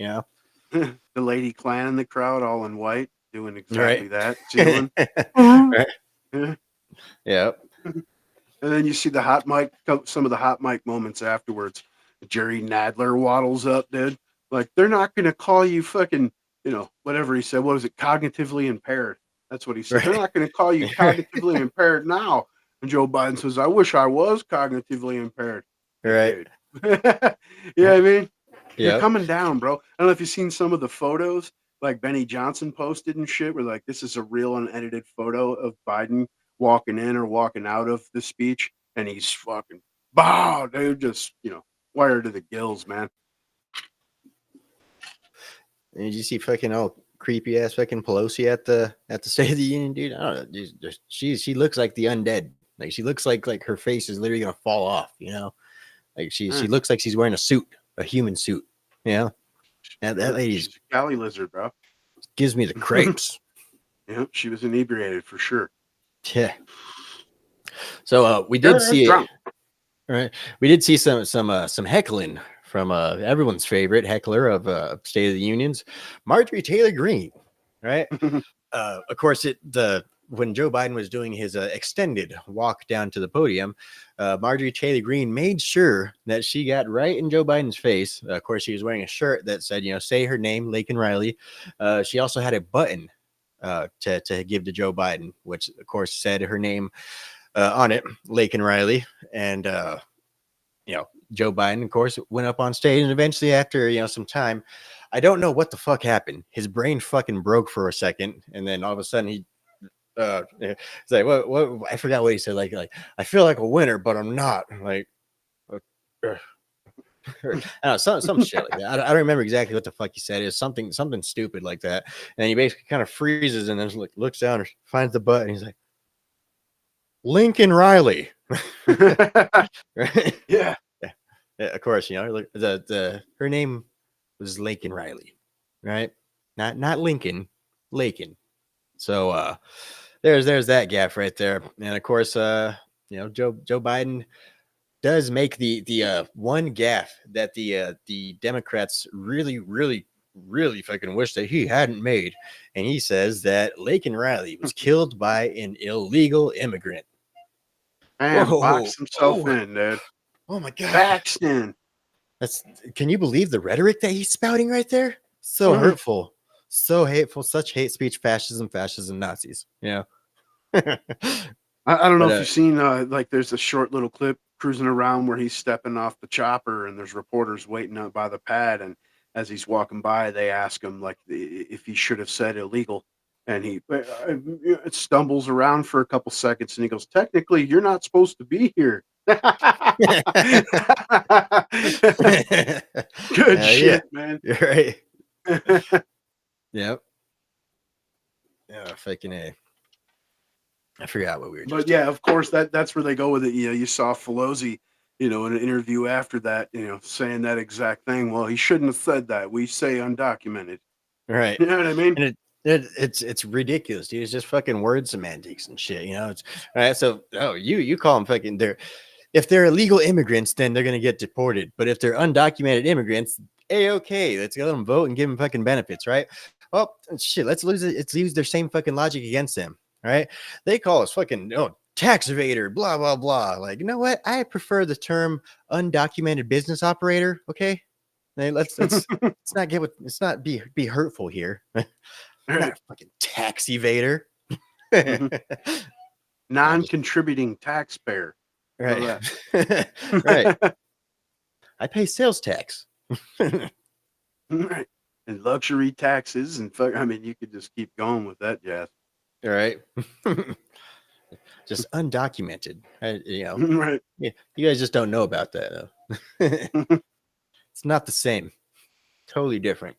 the lady clan in the crowd, all in white, doing Right. exactly that, sealing. Right. Yeah. Yep. And then you see the hot mic, some of the hot mic moments afterwards. Jerry Nadler waddles up, dude. Like, they're not going to call you fucking, whatever he said. What was it? Cognitively impaired. That's what he said. They're Right. not going to call you cognitively impaired now. And Joe Biden says, I wish I was cognitively impaired. Right. Dude. Yeah, I mean, you're Yep. coming down, bro. I don't know if you've seen some of the photos like Benny Johnson posted and shit, where like this is a real unedited photo of Biden walking in or walking out of the speech, and he's fucking bow, dude, just wired to the gills, man. And did you see fucking all creepy ass fucking Pelosi at the State of the Union, dude? I don't know. She looks like the undead. Like she looks like her face is literally gonna fall off. Like she looks like she's wearing a suit, a human suit. That lady's She's a Cali lizard, bro. gives me the crepes. Yeah, she was inebriated for sure. Yeah. So we did see it. Drunk. Right. We did see some heckling from everyone's favorite heckler of State of the Unions, Marjorie Taylor Greene. Right. Of course, when Joe Biden was doing his extended walk down to the podium, Marjorie Taylor Greene made sure that she got right in Joe Biden's face. Of course, she was wearing a shirt that said, say her name, Laken Riley. She also had a button to give to Joe Biden, which, of course, said her name on it, Laken Riley. And, Joe Biden, of course, went up on stage, and eventually after, some time, I don't know what the fuck happened. His brain fucking broke for a second. And then all of a sudden he, it's like, what, I forgot what he said. Like, I feel like a winner, but I'm not. Like, I don't know, some shit like that. I don't remember exactly what the fuck he said. It's something stupid like that. And he basically kind of freezes and then looks down and finds the button. He's like, Lincoln Riley. Right? Yeah. Yeah, of course, her name was Laken Riley, right? Not Lincoln, Laken. So there's that gap right there. And of course, Joe Biden does make the one gaffe that the Democrats really fucking wish that he hadn't made, and he says that Laken Riley was killed by an illegal immigrant. Man, Whoa! boxed himself Oh! in, dude. Oh my god! Baxton. Can you believe the rhetoric that he's spouting right there? So hurtful, so hateful, such hate speech, fascism, Nazis. Yeah. I don't know But if you've seen like there's a short little clip cruising around where he's stepping off the chopper and there's reporters waiting up by the pad, and as he's walking by they ask him like if he should have said illegal, and he stumbles around for a couple seconds and he goes, technically you're not supposed to be here. Good shit, man. You're right. Yep. Yeah, fucking A. I forgot what we were just. But yeah, of course that's where they go with it. You saw Pelosi, in an interview after that, saying that exact thing. Well, he shouldn't have said that. We say undocumented. Right. You know what I mean? And it's ridiculous, dude. It's just fucking word semantics and shit. It's all right. So you call them fucking if they're illegal immigrants, then they're gonna get deported. But if they're undocumented immigrants, okay, let's let them vote and give them fucking benefits, right? Well, shit, let's use their same fucking logic against them. Right? They call us fucking tax evader, blah blah blah. Like, you know what? I prefer the term undocumented business operator. Okay, let's not be hurtful here. Not a fucking tax evader. Non-contributing taxpayer. Right. Right. I pay sales tax. Right. And luxury taxes and you could just keep going with that jazz. All right. Just undocumented. Right. Yeah, you guys just don't know about that though. It's not the same. Totally different.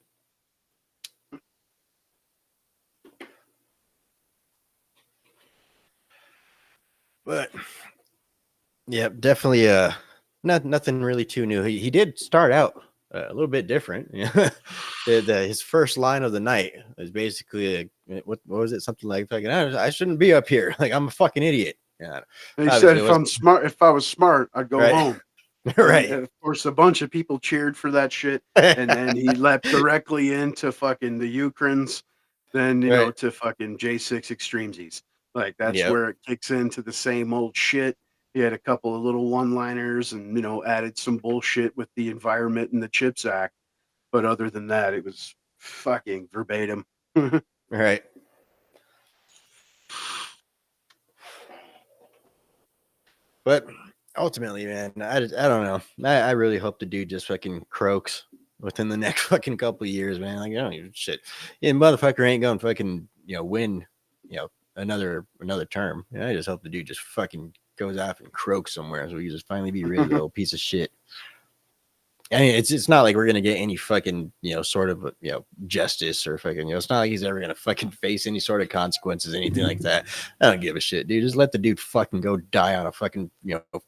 But yeah, definitely nothing really too new. He did start out a little bit different. His first line of the night was basically what was it? Something like I shouldn't be up here. Like, I'm a fucking idiot. Yeah. He said if I was smart, I'd go home. Right. And of course, a bunch of people cheered for that shit, and then he leapt directly into fucking the Ukraines, then to fucking J6 Extremesies. Like, that's where it kicks into the same old shit. He had a couple of little one-liners and added some bullshit with the environment and the CHIPS Act, but other than that, it was fucking verbatim. Right. But ultimately, man, I don't know. I really hope the dude just fucking croaks within the next fucking couple of years, man. Like, I don't even shit. Yeah, motherfucker ain't gonna fucking win another term. I just hope the dude just fucking goes off and croaks somewhere so we can just finally be rid of the little piece of shit. I mean, it's not like we're gonna get any fucking sort of justice or fucking it's not like he's ever gonna fucking face any sort of consequences, anything like that. I don't give a shit, dude. Just let the dude fucking go die on a fucking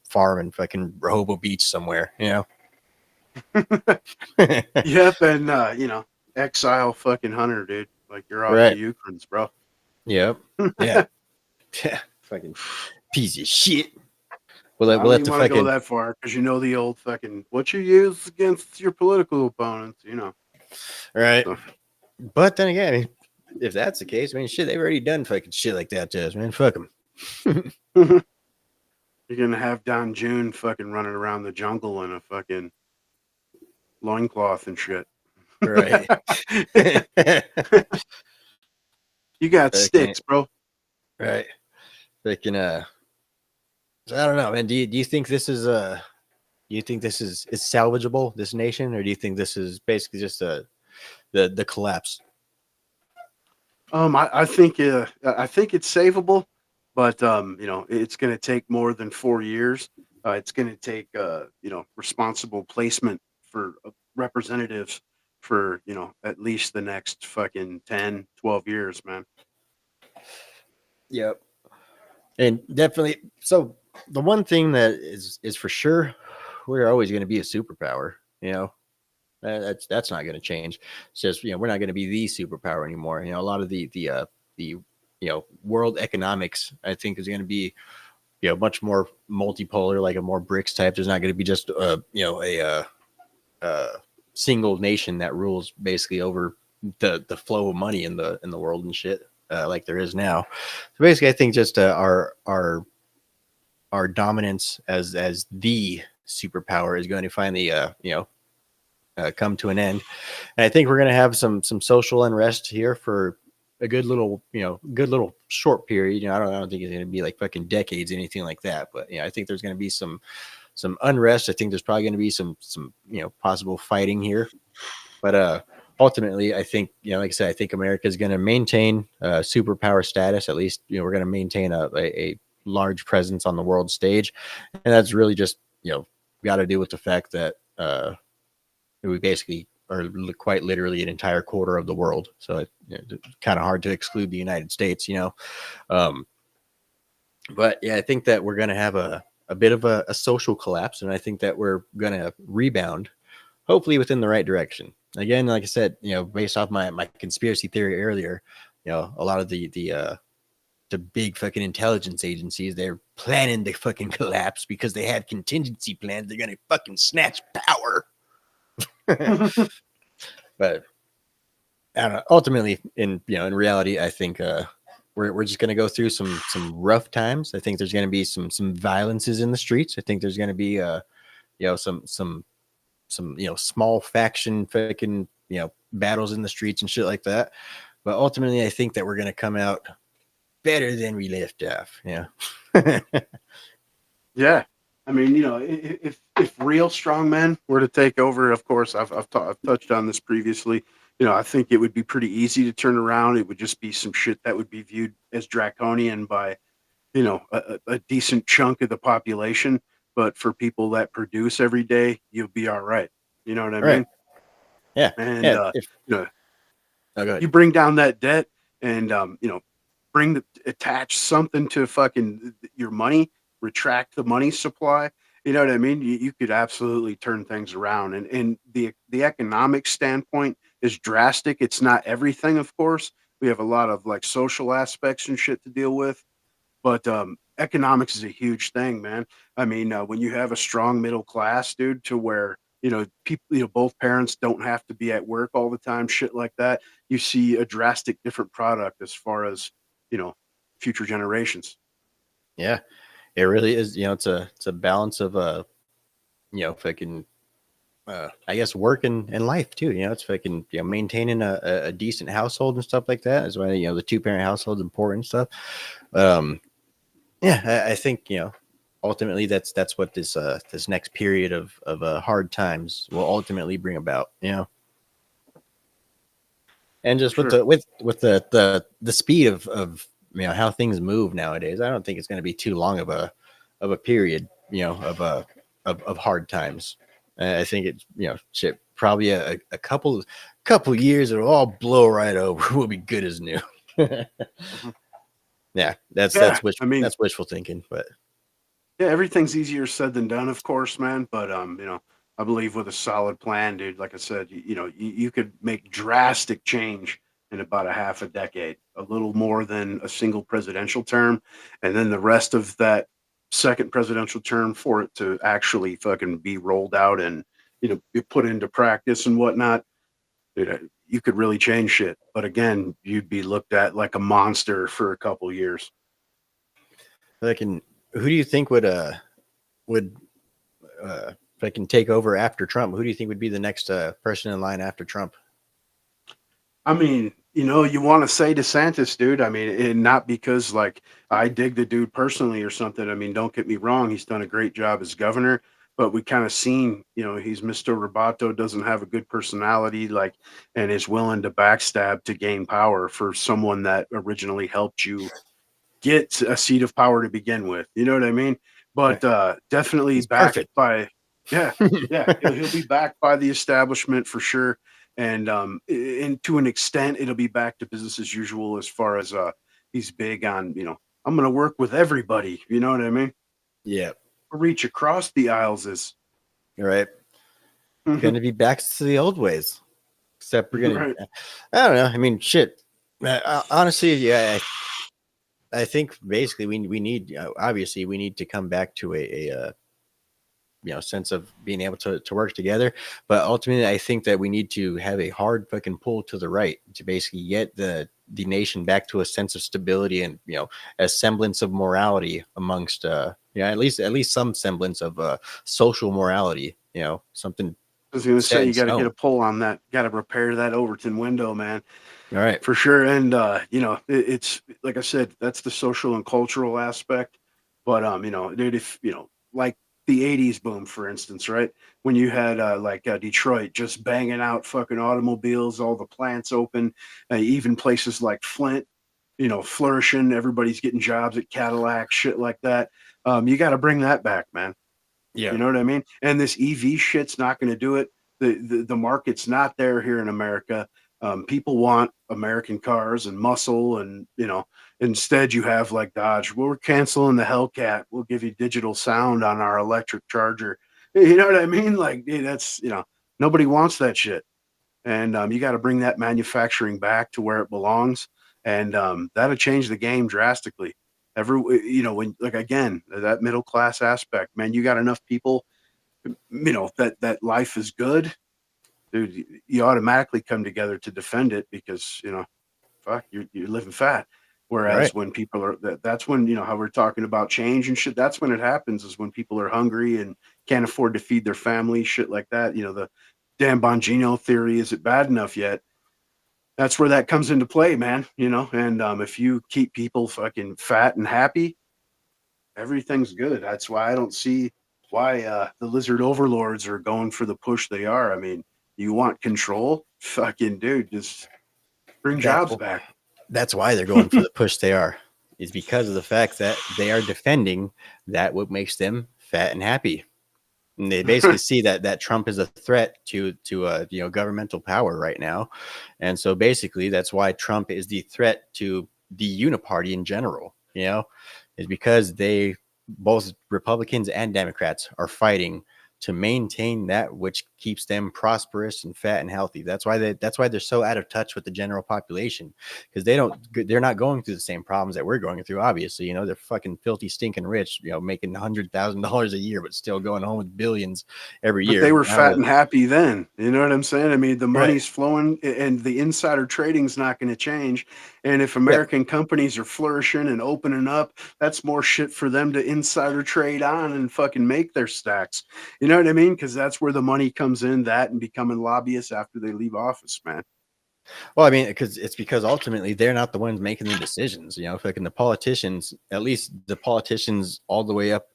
farm in fucking Rehoboth Beach somewhere. Yep, and exile fucking Hunter, dude. Like, you're off the Ukraines, bro. Yep. Yeah. Yeah. Fucking piece of shit. I don't even want to go that far because the old fucking what you use against your political opponents, Right. So. But then again, I mean, if that's the case, I mean, shit, they've already done fucking shit like that to us, man. Fuck them. You're gonna have Don June fucking running around the jungle in a fucking loincloth and shit. Right. You got sticks, bro. Right. Fucking so I don't know, man. Do you think this is salvageable, this nation, or do you think this is basically just the collapse? I think it's savable, but it's going to take more than 4 years. It's going to take responsible placement for representatives for at least the next fucking 10, 12 years, man. Yep. And definitely, so the one thing that is for sure, we're always going to be a superpower. That's not going to change. It's just we're not going to be the superpower anymore. A lot of the world economics, I think, is going to be much more multipolar, like a more BRICS type. There's not going to be just a single nation that rules basically over the flow of money in the world and shit, like there is now. So basically, I think just our dominance as the superpower is going to finally come to an end. And I think we're going to have some social unrest here for a good little short period. I don't think it's going to be like fucking decades, anything like that. But I think there's going to be some unrest. I think there's probably going to be some possible fighting here. But ultimately, I think like I said, I think America is going to maintain superpower status. At least we're going to maintain a large presence on the world stage, and that's really just got to do with the fact that we basically are quite literally an entire quarter of the world. So it's kind of hard to exclude the United States, but yeah, I think that we're going to have a bit of a social collapse, and I think that we're going to rebound, hopefully within the right direction. Again, like I said, based off my conspiracy theory earlier, a lot of the big fucking intelligence agencies, they're planning the fucking collapse because they have contingency plans. They're going to fucking snatch power. But I don't know. Ultimately, in reality, I think we're just going to go through some rough times. I think there's going to be some violences in the streets. I think there's going to be some small faction fucking battles in the streets and shit like that. But ultimately, I think that we're going to come out better than we left off. Yeah. Yeah. I mean, if real strong men were to take over, of course, I've touched on this previously. I think it would be pretty easy to turn around. It would just be some shit that would be viewed as draconian by, a decent chunk of the population. But for people that produce every day, you'll be all right. You know what I mean? Yeah. And yeah. Go ahead. You bring down that debt, and attach something to fucking your money, retract the money supply. You know what I mean? You could absolutely turn things around. And the economic standpoint is drastic. It's not everything, of course. We have a lot of like social aspects and shit to deal with. But economics is a huge thing, man. I mean, when you have a strong middle class, dude, to where people, both parents don't have to be at work all the time, shit like that, you see a drastic different product as far as future generations. Yeah, it really is. It's a balance of fucking I guess work and life too. It's fucking maintaining a decent household and stuff like that. Is why the 2-parent household is important and stuff. Yeah, I think ultimately that's what this next period of hard times will ultimately bring about. And just Sure. with the speed of how things move nowadays, I don't think it's going to be too long of a period of hard times. I think it's shit, probably a couple years it'll all blow right over. We'll be good as new. Mm-hmm. Yeah, that's wishful, I mean, that's wishful thinking, but yeah, everything's easier said than done, of course, man. But I believe with a solid plan, dude, like I said, you could make drastic change in about a half a decade, a little more than a single presidential term, and then the rest of that second presidential term for it to actually fucking be rolled out and be put into practice and whatnot. Dude, you could really change shit. But again, you'd be looked at like a monster for a couple years. who do you think would if I can take over after Trump? Who do you think would be the next person in line after Trump? I mean, you want to say DeSantis, dude. I mean, and not because like I dig the dude personally or something. I mean, don't get me wrong. He's done a great job as governor, but we kind of seen, he's Mr. Roboto, doesn't have a good personality, like, and is willing to backstab to gain power for someone that originally helped you get a seat of power to begin with. You know what I mean? But definitely He's backed perfect. by, yeah, yeah, he'll be backed by the establishment for sure. And to an extent, it'll be back to business as usual as far as he's big on, I'm going to work with everybody. You know what I mean? Yeah, Reach across the aisles is you're right. Going to be back to the old ways, except we're going right. to. I don't know. I mean, shit. Honestly, yeah. I think basically we need obviously we need to come back to a sense of being able to work together. But ultimately, I think that we need to have a hard fucking pull to the right to basically get the nation back to a sense of stability and a semblance of morality amongst at least some semblance of social morality. Something I was going to set say, in you got to get a stone. pull on that. Got to repair that Overton window, man, All right. for sure. And it's like I said, that's the social and cultural aspect. But dude, if like the '80s boom, for instance, right? When you had Detroit just banging out fucking automobiles, all the plants open, even places like Flint, flourishing. Everybody's getting jobs at Cadillac, shit like that. You got to bring that back, man. Yeah. You know what I mean? And this EV shit's not going to do it. The market's not there here in America. People want American cars and muscle, and instead you have like Dodge. Well, we're canceling the Hellcat. We'll give you digital sound on our electric charger. You know what I mean? Like, dude, that's nobody wants that shit, and you got to bring that manufacturing back to where it belongs, and that'll change the game drastically. When like again that middle class aspect, man, you got enough people, that life is good, dude. You automatically come together to defend it because fuck, you're living fat. Whereas Right. when people are that's when how we're talking about change and shit. That's when it happens is when people are hungry and can't afford to feed their family, shit like that. The damn Bongino theory, is it bad enough yet? That's where that comes into play, man. And if you keep people fucking fat and happy, everything's good. That's why I don't see why the lizard overlords are going for the push they are. I mean, you want control? Fucking dude, just bring That jobs back. that's why they're going for the push they are. Is because of the fact that they are defending that what makes them fat and happy. And they basically see that Trump is a threat to governmental power right now, and so basically that's why Trump is the threat to the uniparty in general. Is because they both Republicans and Democrats are fighting to maintain that which keeps them prosperous and fat and healthy. That's why they're so out of touch with the general population, because they're not going through the same problems that we're going through. Obviously, they're fucking filthy, stinking rich, making $100,000 a year, but still going home with billions every But year. they were fat and happy then. You know what I'm saying? I mean, the Right. money's flowing and the insider trading's not going to change. And if Yep. American companies are flourishing and opening up, that's more shit for them to insider trade on and fucking make their stacks. You know what I mean? Because that's where the money comes in, that and becoming lobbyists after they leave office, man. Well, I mean, because ultimately they're not the ones making the decisions. Fucking the politicians, at least the politicians all the way up,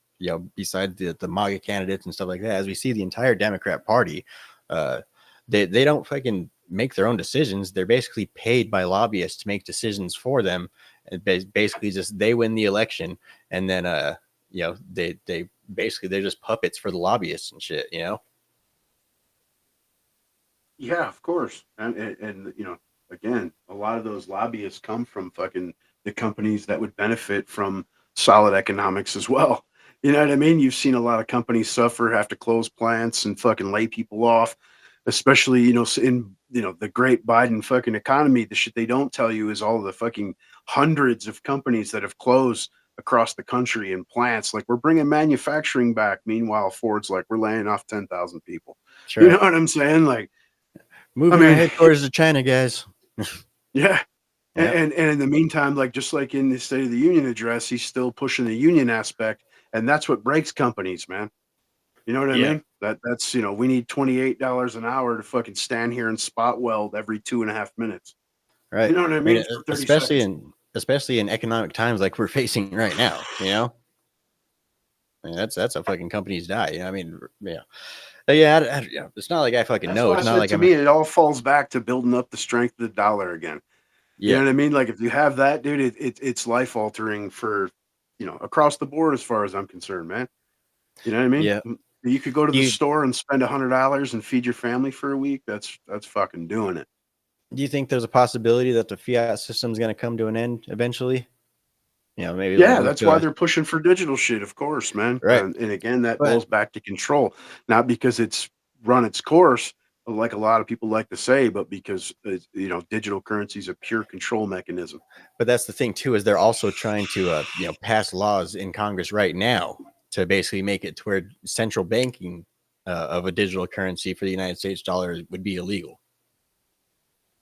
beside the MAGA candidates and stuff like that. As we see the entire Democrat Party, uh, they don't fucking make their own decisions. They're basically paid by lobbyists to make decisions for them. And basically, just they win the election, and then they basically they're just puppets for the lobbyists and shit. Yeah, of course. And again, a lot of those lobbyists come from fucking the companies that would benefit from solid economics as well. You know what I mean? You've seen a lot of companies suffer, have to close plants and fucking lay people off, especially, in, the great Biden fucking economy. The shit they don't tell you is all the fucking hundreds of companies that have closed across the country and plants. Like, we're bringing manufacturing back. Meanwhile, Ford's like, we're laying off 10,000 people. That's You know right. what I'm saying? Like, I Moving our mean, headquarters to China, guys. yeah. And, Yep. and in the meantime, like just like in the State of the Union address, he's still pushing the union aspect, and that's what breaks companies, man. You know what I Yeah. mean? That's we need $28 an hour to fucking stand here and spot weld every 2.5 minutes. You Right. know what I I mean, mean? For 30 especially seconds. in economic times like we're facing right now. I mean, that's how fucking companies die. I mean, yeah. Yeah, it's not like I fucking That's know. why I It's not said like to I'm a, me, it all falls back to building up the strength of the dollar again. You know yeah. what I mean? Like if you have that, dude, it's life altering for across the board as far as I'm concerned, man. You know what I mean? Yeah. You could go to Do the you store and spend $100 and feed your family for a week. That's fucking doing it. do you think there's a possibility that the fiat system is going to come to an end eventually? Maybe like Yeah, look that's to why a they're pushing for digital shit, of course, man. right. And again, that But boils back to control, not because it's run its course. like a lot of people like to say, but because digital currency is a pure control mechanism. But that's the thing too, is they're also trying to pass laws in Congress right now to basically make it to where central banking of a digital currency for the United States dollar would be illegal.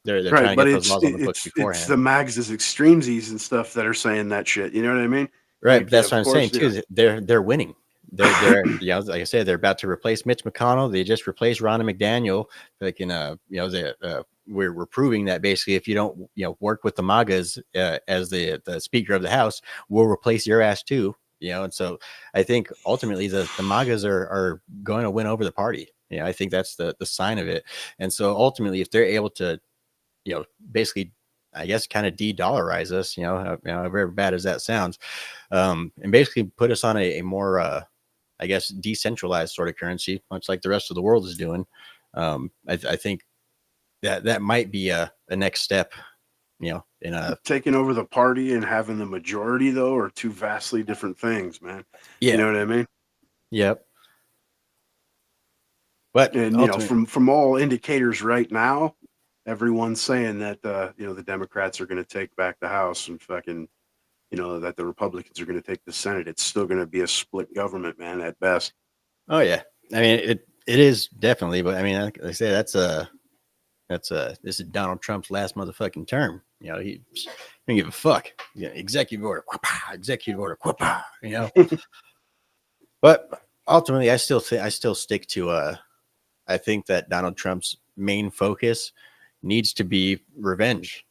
They're trying Right, to but get those laws on the books it's the beforehand. mags as extremesies and stuff that are saying that shit. You know what I mean? Right, but Like, that's of what I'm saying course, too. Is they're winning. They're like I said, they're about to replace Mitch McConnell. They just replaced Ronna McDaniel. They can we're proving that basically if you don't work with the MAGAs as the Speaker of the House, we'll replace your ass too. And so I think ultimately the MAGAs are going to win over the party. I think that's the sign of it. And so ultimately, if they're able to basically, I guess, kind of de-dollarize us, very bad as that sounds, and basically put us on a more, I guess, decentralized sort of currency, much like the rest of the world is doing. I think that might be a next step, in a, taking over the party and having the majority though are two vastly different things, man. You yeah, know what I mean? yep. But And ultimately, from all indicators right now, everyone's saying that the Democrats are going to take back the House and fucking that the Republicans are going to take the Senate. It's still going to be a split government, man, at best. oh yeah, I mean it is definitely, but I mean, like I say, this is Donald Trump's last motherfucking term. He don't give a fuck. Executive order, executive order, But ultimately, I still stick to I think that Donald Trump's main focus needs to be revenge.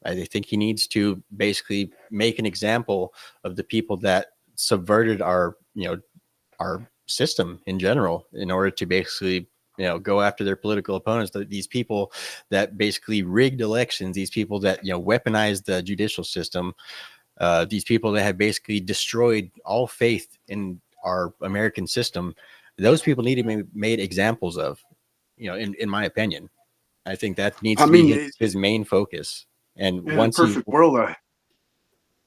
I think he needs to basically make an example of the people that subverted our system in general in order to basically go after their political opponents. These people that basically rigged elections, these people that weaponized the judicial system, these people that have basically destroyed all faith in our American system. Those people need to be made examples of, in my opinion. I think that needs I to be mean, his main focus. And in a perfect world,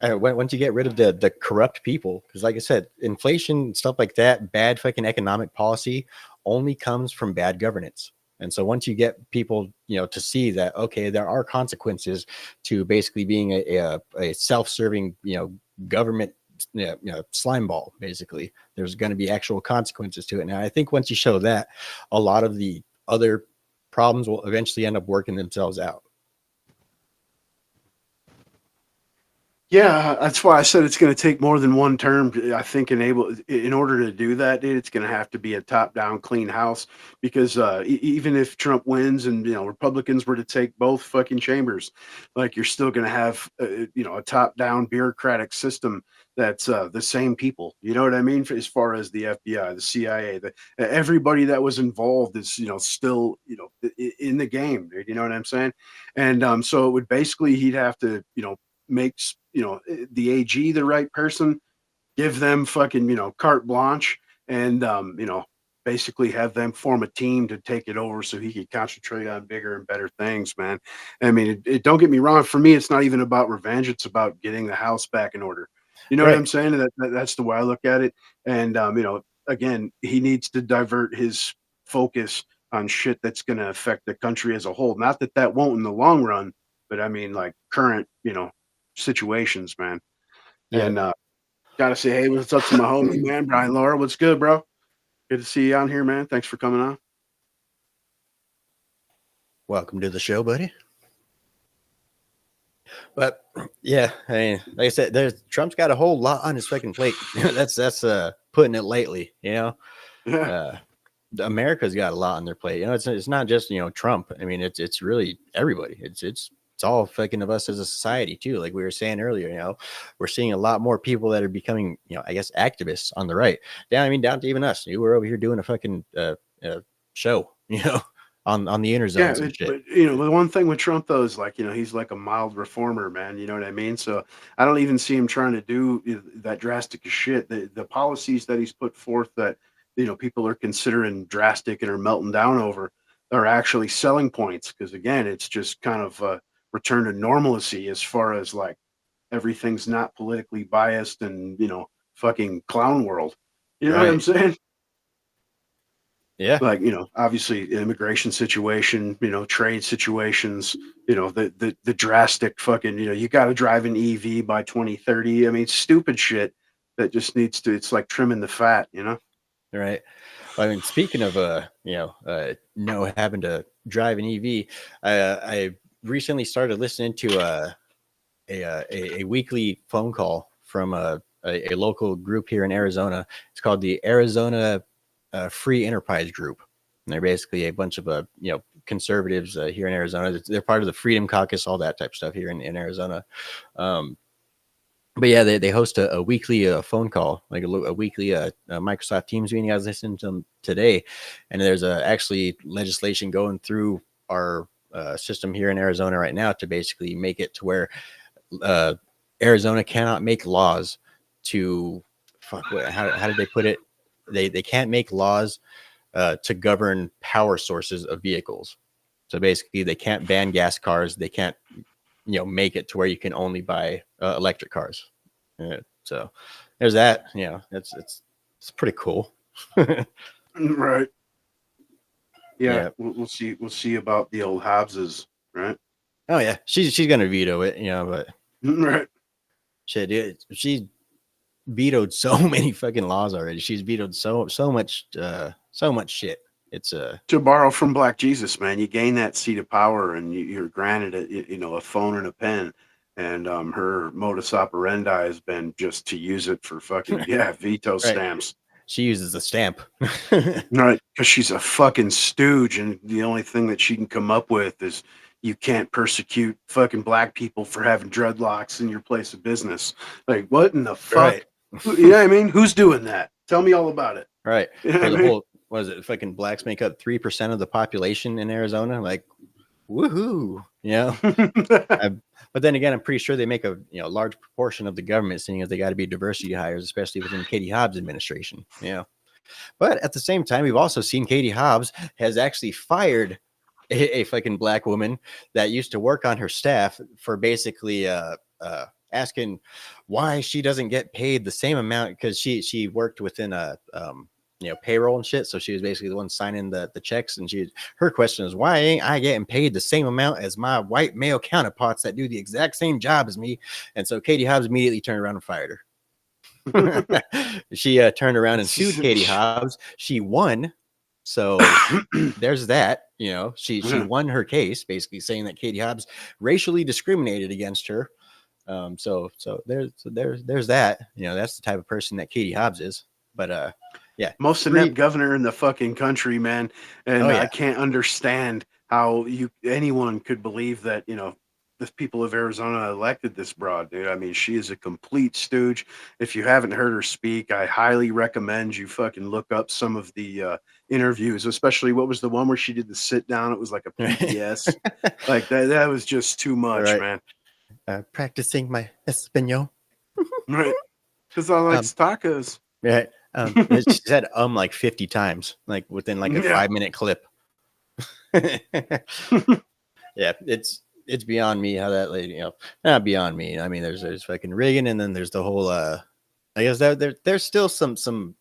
once you get rid of the corrupt people, because like I said, inflation, stuff like that, bad fucking economic policy only comes from bad governance. And so once you get people, to see that, okay, there are consequences to basically being a self-serving, government, slime ball, basically, there's going to be actual consequences to it. Now, I think once you show that, a lot of the other problems will eventually end up working themselves out. yeah, that's why I said it's going to take more than one term. I think in order to do that, dude, it's going to have to be a top-down, clean house. Because even if Trump wins and Republicans were to take both fucking chambers, like you're still going to have a top-down bureaucratic system that's the same people. You know what I mean? As far as the FBI, the CIA, everybody that was involved is still in the game, dude. You know what I'm saying? And so it would basically he'd have to makes the AG the right person, give them fucking carte blanche, and basically have them form a team to take it over so he could concentrate on bigger and better things, man. I mean, don't get me wrong. For me, it's not even about revenge. It's about getting the house back in order. You know what Right. I'm saying? That's the way I look at it. And again, he needs to divert his focus on shit that's going to affect the country as a whole. Not that that won't in the long run, but I mean, like current, situations, man. Yeah. And gotta say, hey, what's up to my homie, man, Brian Laura? What's good, bro? Good to see you on here, man. Thanks for coming on. Welcome to the show, buddy. But yeah, I mean, like I said, Trump's got a whole lot on his fucking plate. that's putting it lightly. Yeah, Uh, America's got a lot on their plate. It's not just Trump. I mean, it's really everybody. It's all fucking of us as a society too. Like we were saying earlier, we're seeing a lot more people that are becoming, I guess, activists on the right. Down to even us. You were over here doing a fucking show, on the inner yeah. zones and shit. But the one thing with Trump though is like he's like a mild reformer, man. You know what I mean? So I don't even see him trying to do that drastic shit. The policies that he's put forth that people are considering drastic and are melting down over are actually selling points because again, it's just kind of return to normalcy as far as like everything's not politically biased and fucking clown world. You know what I'm Right. saying? Yeah. Like, obviously immigration situation, trade situations, the drastic fucking, you got to drive an EV by 2030. I mean, stupid shit that just needs to, it's like trimming the fat. Right. I mean, speaking of no having to drive an EV, I recently started listening to a weekly phone call from a local group here in Arizona. It's called the Arizona Free Enterprise Group, and they're basically a bunch of conservatives here in Arizona. They're part of the Freedom Caucus, all that type of stuff here in Arizona. Um, but yeah, they host a weekly phone call, like a weekly Microsoft Teams meeting. I was listening to them today, and there's actually legislation going through our system here in Arizona right now to basically make it to where Arizona cannot make laws to how did they put it? They can't make laws to govern power sources of vehicles. So basically, they can't ban gas cars. They can't make it to where you can only buy electric cars. So there's that. It's pretty cool. Right. Yeah. Yeah. We'll see. We'll see about the old Hobbses. Right. Oh yeah. She's gonna veto it. But Right. shit, dude, she vetoed so many fucking laws already. She's vetoed so much shit. It's To borrow from Black Jesus, man, you gain that seat of power, and you're granted a phone and a pen, and her modus operandi has been just to use it for fucking veto right. stamps. She uses a stamp. Right, because she's a fucking stooge, and the only thing that she can come up with is you can't persecute fucking black people for having dreadlocks in your place of business. Like, what in the fuck? Right. You know what I mean? Who's doing that? Tell me all about it. Right. You know For the I mean? whole, what is it? Fucking blacks make up 3% of the population in Arizona. Like, woohoo! But then again, I'm pretty sure they make a large proportion of the government, seeing as they got to be diversity hires, especially within Katie Hobbs' administration. But at the same time, we've also seen Katie Hobbs has actually fired a fucking black woman that used to work on her staff for basically asking why she doesn't get paid the same amount, because she worked within a payroll and shit. So she was basically the one signing the checks, and her question is, why ain't I getting paid the same amount as my white male counterparts that do the exact same job as me? And so Katie Hobbs immediately turned around and fired her. She turned around and sued Katie Hobbs. She won. So there's that. She won her case, basically saying that Katie Hobbs racially discriminated against her. So there's that. That's the type of person that Katie Hobbs is. But yeah, most inept governor in the fucking country, man. And I can't understand how anyone could believe that the people of Arizona elected this broad, dude. I mean, she is a complete stooge. If you haven't heard her speak, I highly recommend you fucking look up some of the interviews, especially what was the one where she did the sit down. It was like a PBS. Like that was just too much, man. Practicing my Espanol. Right. Because I like tacos. Right. She said like 50 times, like within like a 5-minute clip. Yeah, it's beyond me how that lady, not beyond me. I mean, there's fucking Reagan, and then there's the whole I guess there's still some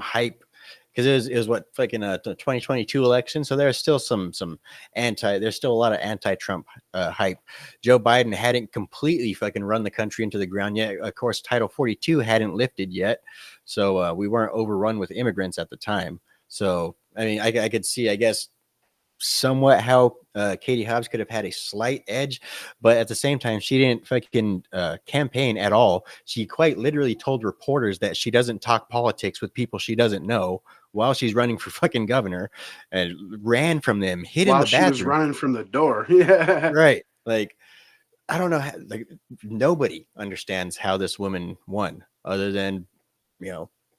hype, because it was what fucking the 2022 election, so there's still there's still a lot of anti-Trump hype. Joe Biden hadn't completely fucking run the country into the ground yet. Of course, Title 42 hadn't lifted yet, so we weren't overrun with immigrants at the time. So I mean, I could see, I guess, somewhat how Katie Hobbs could have had a slight edge, but at the same time, she didn't fucking campaign at all. She quite literally told reporters that she doesn't talk politics with people she doesn't know while she's running for fucking governor, and ran from them, hid in the bathroom. While she was running from the door. Yeah. Right. Like, I don't know. Like, nobody understands how this woman won, other than,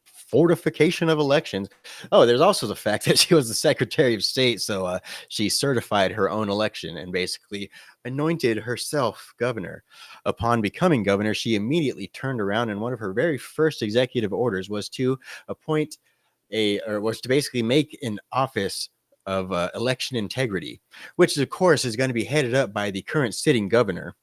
fortification of elections. Oh, there's also the fact that she was the Secretary of State, so she certified her own election and basically anointed herself governor. Upon becoming governor, she immediately turned around, and one of her very first executive orders was to appoint was to basically make an office of election integrity, which of course is going to be headed up by the current sitting governor,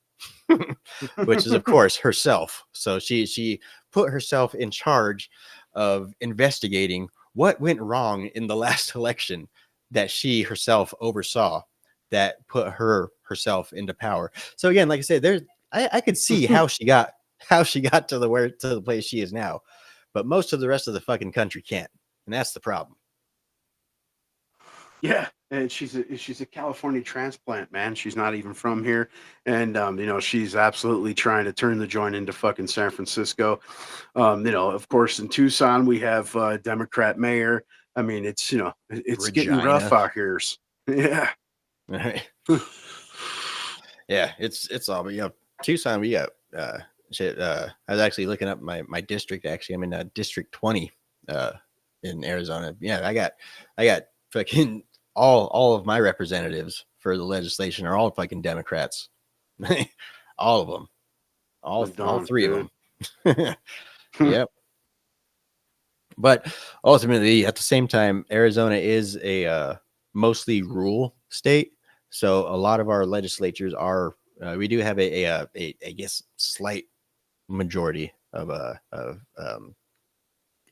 which is of course herself. So she put herself in charge of investigating what went wrong in the last election that she herself oversaw that put herself into power. So again, like I said, I could see how she got to the place she is now, but most of the rest of the fucking country can't, and that's the problem. Yeah, and she's a California transplant, man. She's not even from here, and she's absolutely trying to turn the joint into fucking San Francisco. Of course, in Tucson we have Democrat mayor. I mean, it's getting rough Regina. out here. Yeah. Right. Yeah, it's all, but Tucson, we got shit. I was actually looking up my district. Actually, I'm in District 20 in Arizona. Yeah, I got fucking all of my representatives for the legislation are all fucking Democrats. All of them. All three of them. Yep. But ultimately, at the same time, Arizona is a mostly rural state, so a lot of our legislatures are. We do have a I guess slight majority of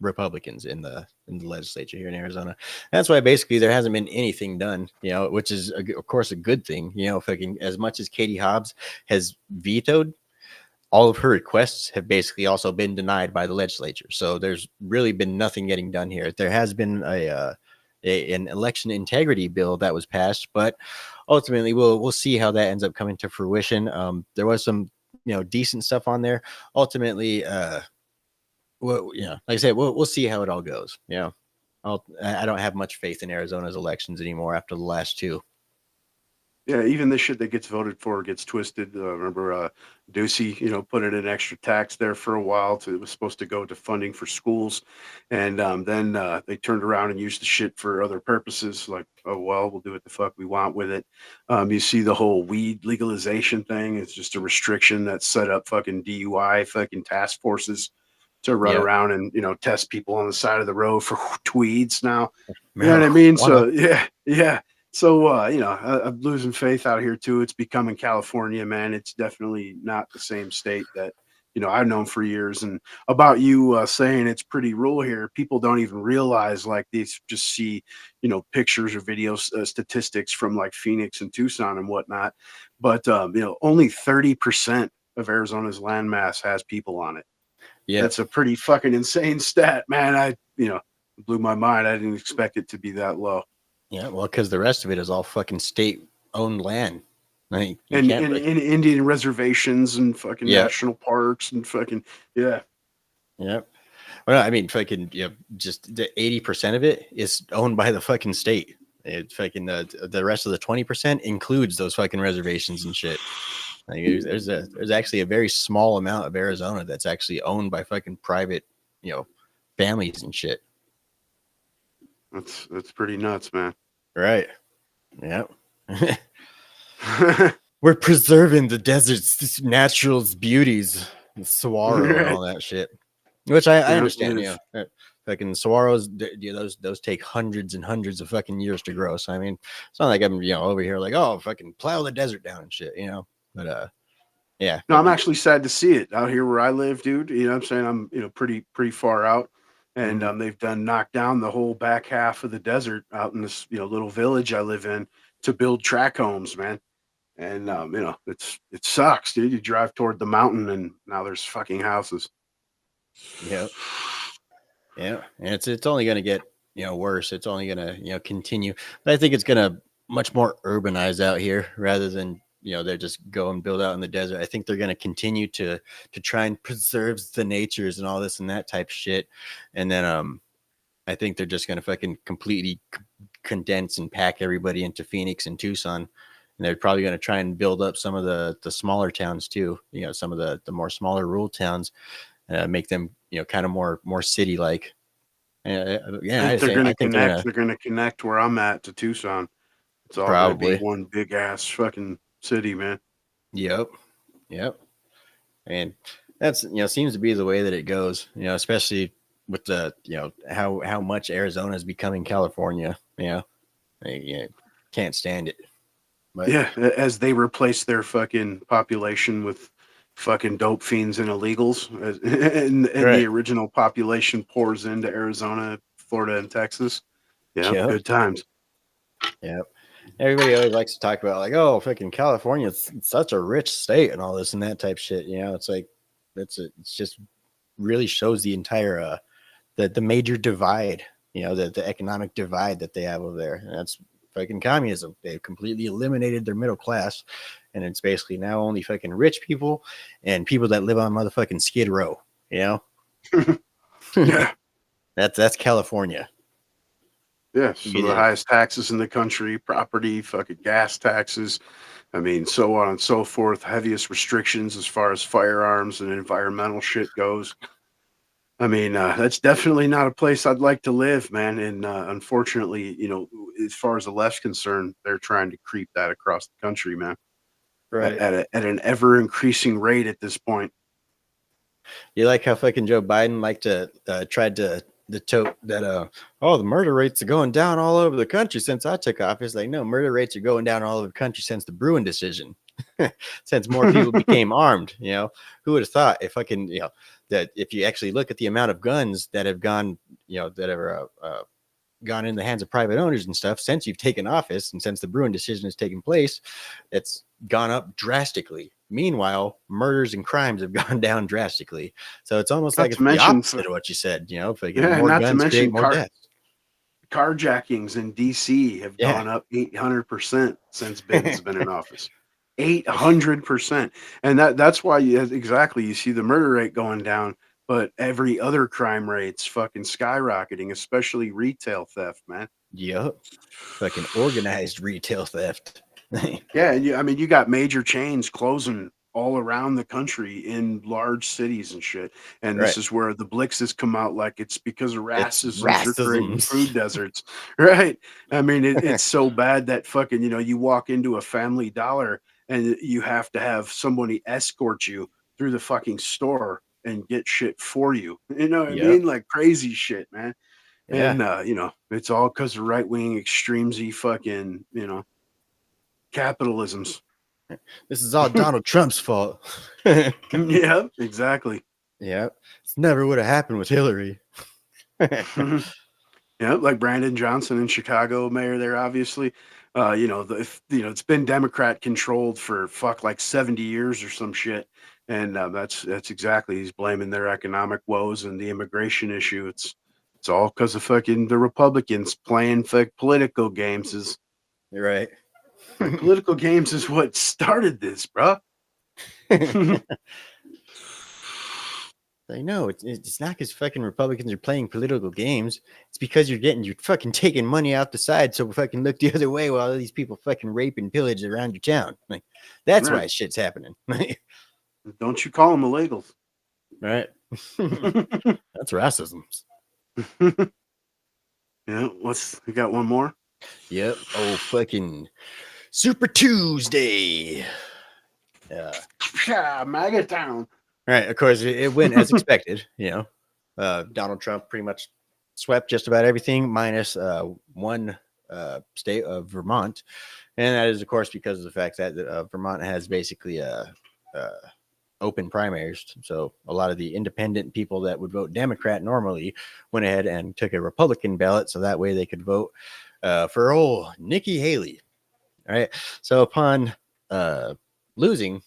Republicans in the legislature here in Arizona. That's why basically there hasn't been anything done, which is of course a good thing. Fucking as much as Katie Hobbs has vetoed, all of her requests have basically also been denied by the legislature. So there's really been nothing getting done here. There has been an election integrity bill that was passed, but ultimately we'll see how that ends up coming to fruition. There was some decent stuff on there. Ultimately, well, like I said, we'll see how it all goes. I don't have much faith in Arizona's elections anymore after the last two. Yeah, even this shit that gets voted for gets twisted. Remember, Ducey, put in an extra tax there for a while. It was supposed to go to funding for schools, and then they turned around and used the shit for other purposes. Like, oh well, we'll do what the fuck we want with it. You see the whole weed legalization thing. It's just a restriction that set up fucking DUI fucking task forces to run around and test people on the side of the road for tweeds now. You know what I mean? So yeah. So I'm losing faith out here too. It's becoming California, man. It's definitely not the same state that I've known for years. And about you saying it's pretty rural here, people don't even realize, like, they just see pictures or videos, statistics from like Phoenix and Tucson and whatnot. But only 30% of Arizona's landmass has people on it. Yeah, that's a pretty fucking insane stat, man. I blew my mind. I didn't expect it to be that low. Yeah, well, because the rest of it is all fucking state-owned land. And Indian reservations and fucking national parks and fucking Yep. Well, I mean, fucking just the 80% of it is owned by the fucking state. It fucking the rest of the 20% includes those fucking reservations and shit. Like, there's actually a very small amount of Arizona that's actually owned by fucking private, families and shit. That's pretty nuts, man. Right. Yep. We're preserving the desert's natural beauties, saguaro and all that shit, which I understand. Fucking saguaros, those take hundreds and hundreds of fucking years to grow. So I mean, it's not like I'm over here like, oh, fucking plow the desert down and shit, But yeah. No, I'm actually sad to see it out here where I live, dude. You know what I'm saying? I'm pretty far out. And they've knocked down the whole back half of the desert out in this little village I live in to build track homes, man. And it sucks, dude. You drive toward the mountain and now there's fucking houses. Yeah, and it's only gonna get worse. It's only gonna continue. But I think it's gonna much more urbanize out here rather than they're just go and build out in the desert. I think they're going to continue to try and preserve the natures and all this and that type of shit. And then I think they're just going to fucking completely condense and pack everybody into Phoenix and Tucson. And they're probably going to try and build up some of the smaller towns too. Some of the more smaller rural towns, make them kind of more city like. They're going to connect where I'm at to Tucson. It's all going to be one big ass fucking city, man. Yep. And that's seems to be the way that it goes, especially with the how much Arizona is becoming California. Can't stand it. But as they replace their fucking population with fucking dope fiends and illegals, and the original population pours into Arizona Florida and Texas. Yeah, Yep. good times. Yep. Everybody always likes to talk about like, oh, fucking California, it's such a rich state and all this and that type shit. It's like it's just really shows the entire the major divide, the economic divide that they have over there. And that's fucking communism. They've completely eliminated their middle class, and it's basically now only fucking rich people and people that live on motherfucking Skid Row. Yeah. That's California. Yeah, some of the highest taxes in the country, property, fucking gas taxes. I mean, so on and so forth. Heaviest restrictions as far as firearms and environmental shit goes. I mean, that's definitely not a place I'd like to live, man. And unfortunately, as far as the left's concerned, they're trying to creep that across the country, man. Right. At an ever increasing rate at this point. You like how fucking Joe Biden tried to tote that the murder rates are going down all over the country since I took office. Like, no, murder rates are going down all over the country since the Bruin decision. Since more people became armed. Who would have thought if fucking that if you actually look at the amount of guns that have gone gone in the hands of private owners and stuff since you've taken office and since the Bruin decision has taken place, it's gone up drastically. Meanwhile, murders and crimes have gone down drastically. So it's almost like it's the opposite of what you said. If they get more guns, create more deaths. Carjackings in DC have gone up 800% since Biden's been in office. 800%. And that's why you see the murder rate going down, but every other crime rate's fucking skyrocketing, especially retail theft, man. Yep. Fucking organized retail theft. Yeah, you got major chains closing all around the country in large cities and shit. And this is where the Blix has come out like it's because of racism are creating food deserts. Right. I mean, it's so bad that fucking, you walk into a Family Dollar and you have to have somebody escort you through the fucking store and get shit for you. You know what I mean? Like crazy shit, man. Yeah. And, it's all because of right-wing extremesy fucking, capitalisms. This is all Donald Trump's fault. Yeah, exactly. Yeah. It's never would have happened with Hillary. Yeah, like Brandon Johnson in Chicago, mayor there, obviously. It's been Democrat controlled for like 70 years or some shit. And that's exactly, he's blaming their economic woes and the immigration issue. It's all because of fucking the Republicans playing political games. You're right. Political games is what started this, bro. I know it's not because fucking Republicans are playing political games. It's because you're fucking taking money out the side so we fucking look the other way while all these people fucking rape and pillage around your town. Like that's why shit's happening. Don't you call them illegals? Right. That's racism. Yeah. We got one more? Yep. Oh, fucking Super Tuesday. Yeah. MAGA town. Right. Of course, it went as expected. Donald Trump pretty much swept just about everything minus one state of Vermont. And that is, of course, because of the fact that Vermont has basically open primaries. So a lot of the independent people that would vote Democrat normally went ahead and took a Republican ballot. So that way they could vote for old Nikki Haley. All right. So upon losing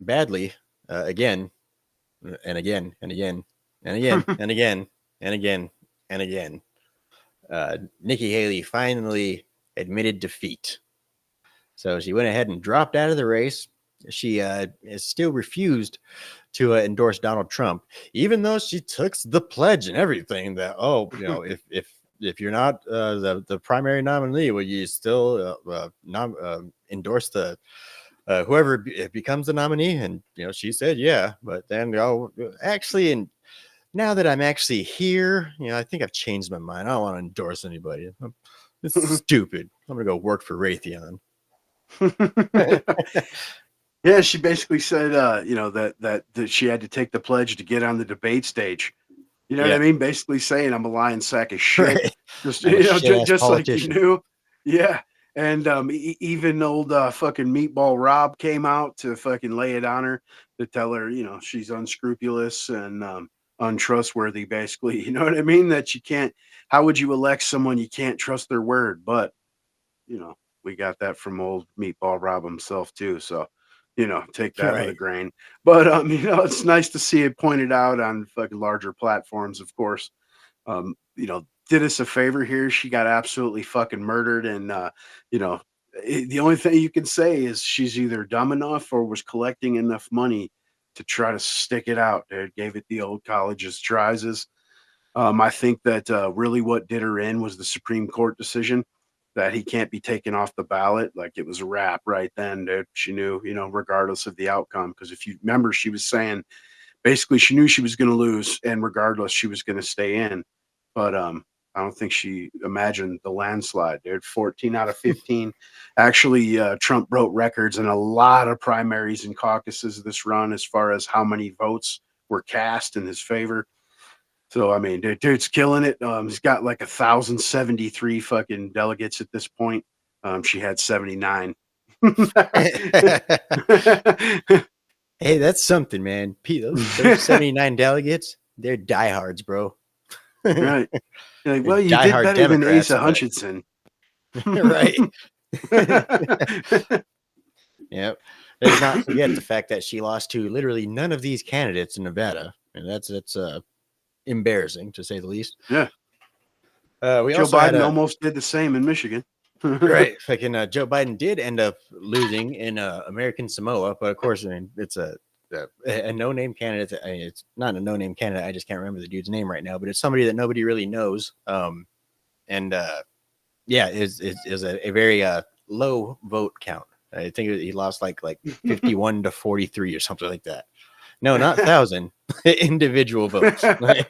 badly again and again and again and again and again and again and again, Nikki Haley finally admitted defeat. So she went ahead and dropped out of the race. She has still refused to endorse Donald Trump, even though she took the pledge and everything that, if you're not the primary nominee, will you still endorse the whoever becomes the nominee? And she said yeah, but then actually, and now that I'm actually here, I think I've changed my mind. I don't want to endorse anybody. This is stupid. I'm gonna go work for Raytheon. Yeah, she basically said that she had to take the pledge to get on the debate stage. You know what I mean? Basically saying I'm a lying sack of shit. Right. Just like you knew. Yeah. And even old fucking Meatball Rob came out to fucking lay it on her, to tell her, she's unscrupulous and untrustworthy, basically. You know what I mean? That you can't. How would you elect someone you can't trust their word? But we got that from old Meatball Rob himself too. So, take that with a Right. grain. But it's nice to see it pointed out on fucking larger platforms, of course. Did us a favor here. She got absolutely fucking murdered, and the only thing you can say is she's either dumb enough or was collecting enough money to try to stick it out. Dude, gave it the old college's tries. I think that really what did her in was the Supreme Court decision that he can't be taken off the ballot. Like, it was a wrap right then, dude. She knew, regardless of the outcome. Because if you remember, she was saying basically she knew she was going to lose, and regardless, she was going to stay in. But I don't think she imagined the landslide, dude. 14 out of 15. Actually, Trump broke records in a lot of primaries and caucuses this run as far as how many votes were cast in his favor. So, I mean, dude's killing it. He's got like 1,073 fucking delegates at this point. She had 79. Hey, that's something, man. Pete, those 79 delegates, they're diehards, bro. Right. You're like, well, you did better than Asa Hutchinson. Right. Yep. Let's not forget the fact that she lost to literally none of these candidates in Nevada. And that's embarrassing, to say the least. Yeah. Joe Biden almost did the same in Michigan. Right. Fucking Joe Biden did end up losing in American Samoa, but of course, it's a no-name candidate. It's not a no-name candidate. I just can't remember the dude's name right now, but it's somebody that nobody really knows. Is a very low vote count. I think he lost like 51 to 43 or something like that. No, not 1,000 individual votes. Right.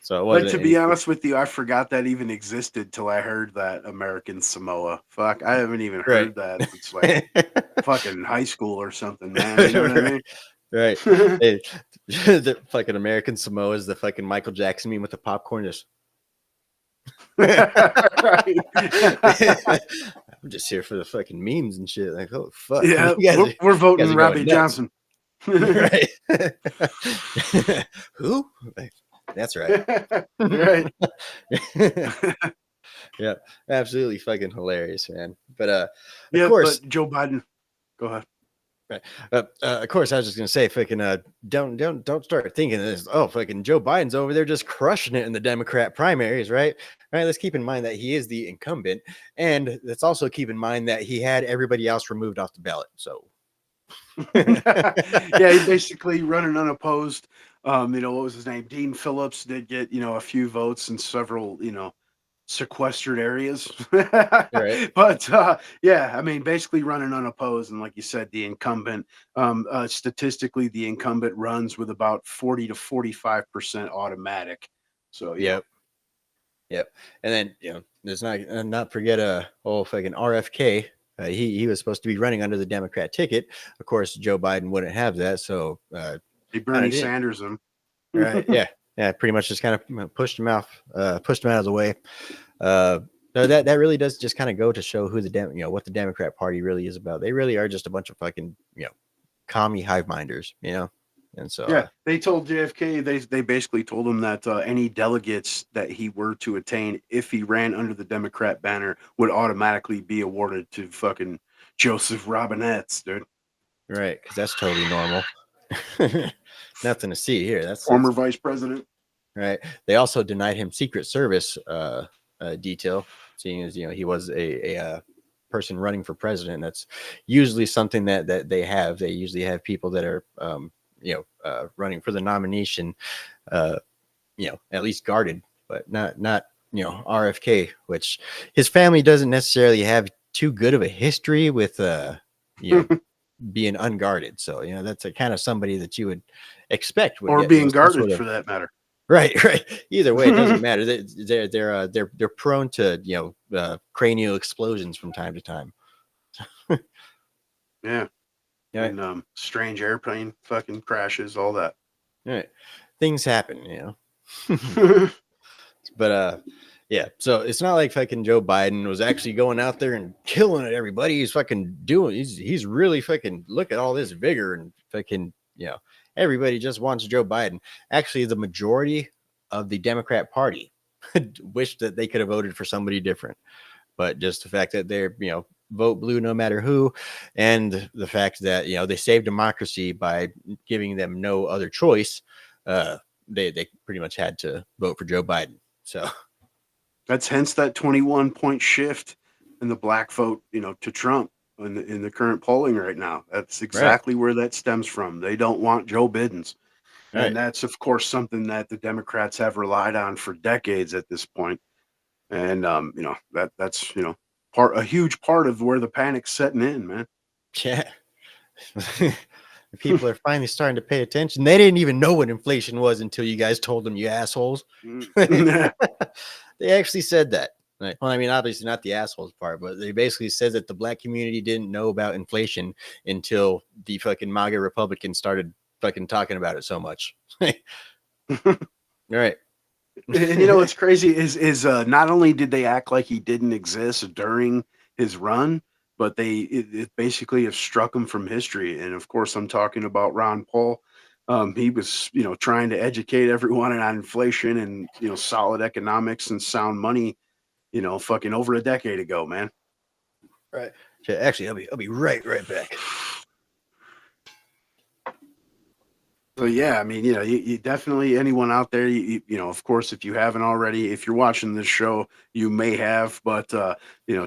So to be honest with you, I forgot that even existed till I heard that American Samoa. Fuck, I haven't even heard that. It's like fucking high school or something, man. You know what I mean? Right. The fucking American Samoa is the fucking Michael Jackson meme with the popcorn. Just I'm just here for the fucking memes and shit. Like, oh fuck. Yeah, we're voting Robbie Johnson. Right. Who? That's right. Right. Yeah, absolutely fucking hilarious, man. But of course, but Joe Biden. Go ahead. Right. Of course, I was just gonna say, fucking, don't start thinking this. Oh, fucking Joe Biden's over there just crushing it in the Democrat primaries, right? All right. Let's keep in mind that he is the incumbent, and let's also keep in mind that he had everybody else removed off the ballot. So, yeah, he's basically running unopposed. What was his name? Dean Phillips did get, a few votes in several, sequestered areas. Right. But I mean, basically running unopposed. And like you said, the incumbent, statistically, the incumbent runs with about 40 to 45% automatic. So, Yep. And then, let's not forget fucking RFK. He was supposed to be running under the Democrat ticket. Of course, Joe Biden wouldn't have that. So Bernie Sanders him. Right. Yeah. Pretty much just kind of pushed him out of the way. So that really does just kind of go to show who what the Democrat Party really is about. They really are just a bunch of fucking, commie hive minders, And so they told JFK, they basically told him that any delegates that he were to attain if he ran under the Democrat banner would automatically be awarded to fucking Joseph Robinette, dude. Right, because that's totally normal. Nothing to see here. That's former vice president. Right. They also denied him Secret Service detail, seeing as he was a person running for president. That's usually something that they have. They usually have people that are running for the nomination, at least guarded, but not RFK, which his family doesn't necessarily have too good of a history with being unguarded. So that's a kind of somebody that you would expect would or being guarded for that matter. Right. Either way, it doesn't matter. They're prone to cranial explosions from time to time. Yeah. And strange airplane fucking crashes, all that. Right. Things happen, But so it's not like fucking Joe Biden was actually going out there and killing it, everybody. He's fucking he's really fucking, look at all this vigor and fucking, everybody just wants Joe Biden. Actually, the majority of the Democrat Party wished that they could have voted for somebody different. But just the fact that they're, vote blue no matter who, and the fact that, they saved democracy by giving them no other choice, they pretty much had to vote for Joe Biden. So that's hence that 21-point shift in the black vote, to Trump in the current polling right now. That's exactly where that stems from. They don't want Joe Biden's. right. And that's, of course, something that the Democrats have relied on for decades at this point. And that's a huge part of where the panic's setting in, man. Yeah. People are finally starting to pay attention. They didn't even know what inflation was until you guys told them, you assholes. They actually said that. Right. Well, I mean, obviously not the assholes part, but they basically said that the black community didn't know about inflation until the fucking MAGA Republicans started fucking talking about it so much. All right. And what's crazy is not only did they act like he didn't exist during his run, but it basically have struck him from history. And of course, I'm talking about Ron Paul. He was, trying to educate everyone on inflation and, solid economics and sound money, fucking over a decade ago, man. Right. Actually, I'll be right back. So yeah, I mean, you definitely, anyone out there, of course, if you haven't already, if you're watching this show, you may have, but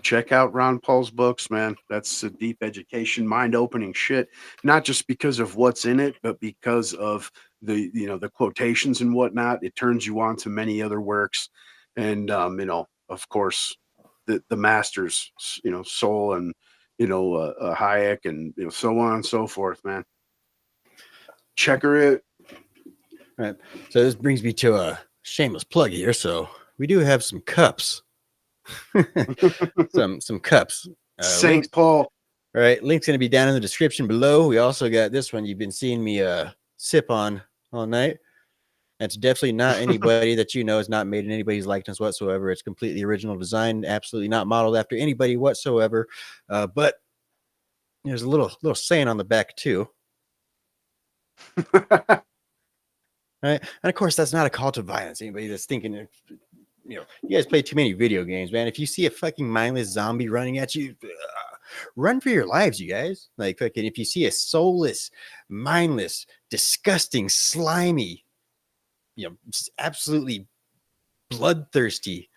check out Ron Paul's books, man. That's a deep education, mind-opening shit. Not just because of what's in it, but because of the quotations and whatnot. It turns you on to many other works, and of course, the masters, Soul and Hayek and so on and so forth, man. Checker it. Right. So this brings me to a shameless plug here. So we do have some cups. some cups. St. Paul. Right. Link's going to be down in the description below. We also got this one you've been seeing me sip on all night. That's definitely not anybody that is not made in anybody's likeness whatsoever. It's completely original design, absolutely not modeled after anybody whatsoever. But there's a little saying on the back too. Right. And of course, that's not a call to violence. Anybody that's thinking, you guys play too many video games, man. If you see a fucking mindless zombie running at you, run for your lives, you guys. Like, fucking, if you see a soulless, mindless, disgusting, slimy, just absolutely bloodthirsty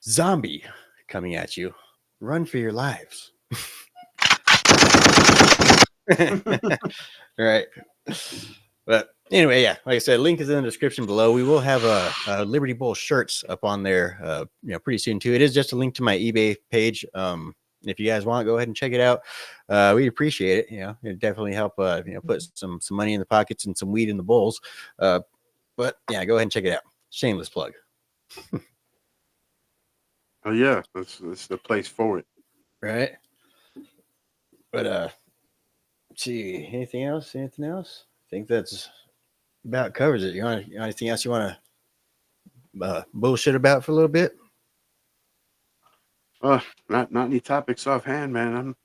zombie coming at you, run for your lives. Right. But anyway, yeah, like I said, link is in the description below. We will have a Liberty Bowl shirts up on there, pretty soon too. It is just a link to my eBay page. If you guys want, go ahead and check it out. We'd appreciate it. It'd definitely help, put some money in the pockets and some weed in the bowls. But yeah, go ahead and check it out. Shameless plug. Oh yeah, that's the place for it. Right. But let's see, anything else? I think that's about covers it. You want anything else you want to bullshit about for a little bit? Not any topics offhand, man. I'm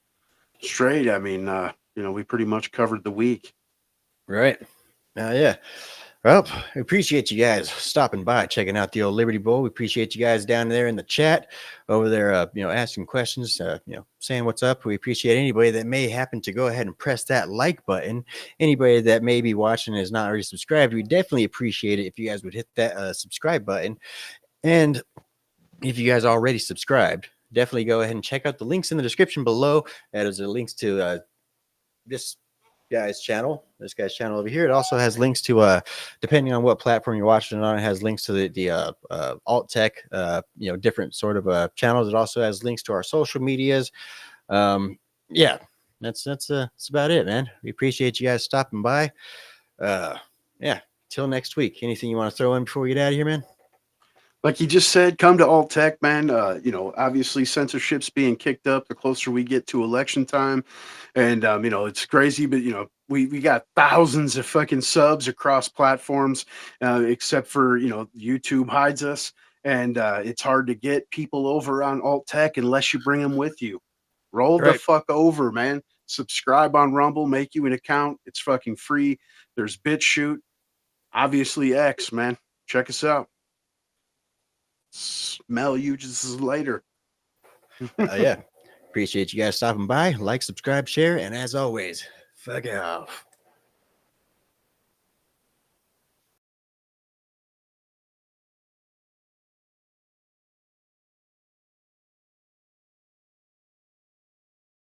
straight. I mean, we pretty much covered the week. Right. Yeah. Well, we appreciate you guys stopping by, checking out the old Liberty Bowl. We appreciate you guys down there in the chat over there, asking questions, saying what's up. We appreciate anybody that may happen to go ahead and press that like button. Anybody that may be watching and is not already subscribed, we definitely appreciate it if you guys would hit that subscribe button. And if you guys already subscribed, definitely go ahead and check out the links in the description below. That is the links to this guy's channel over here. It also has links to depending on what platform you're watching it on, it has links to the alt tech different sort of channels. It also has links to our social medias. Yeah, that's about it, man. We appreciate you guys stopping by. Yeah, till next week. Anything you want to throw in before we get out of here, man? Like you just said, come to Alt Tech, man. Obviously censorship's being kicked up the closer we get to election time. And, it's crazy, but, we got thousands of fucking subs across platforms, except for, YouTube hides us. And it's hard to get people over on Alt Tech unless you bring them with you. Roll the fuck over, man. Subscribe on Rumble, make you an account. It's fucking free. There's BitChute, obviously X, man. Check us out. Smell you just later. Yeah. Appreciate you guys stopping by. Like, subscribe, share, and as always, fuck off.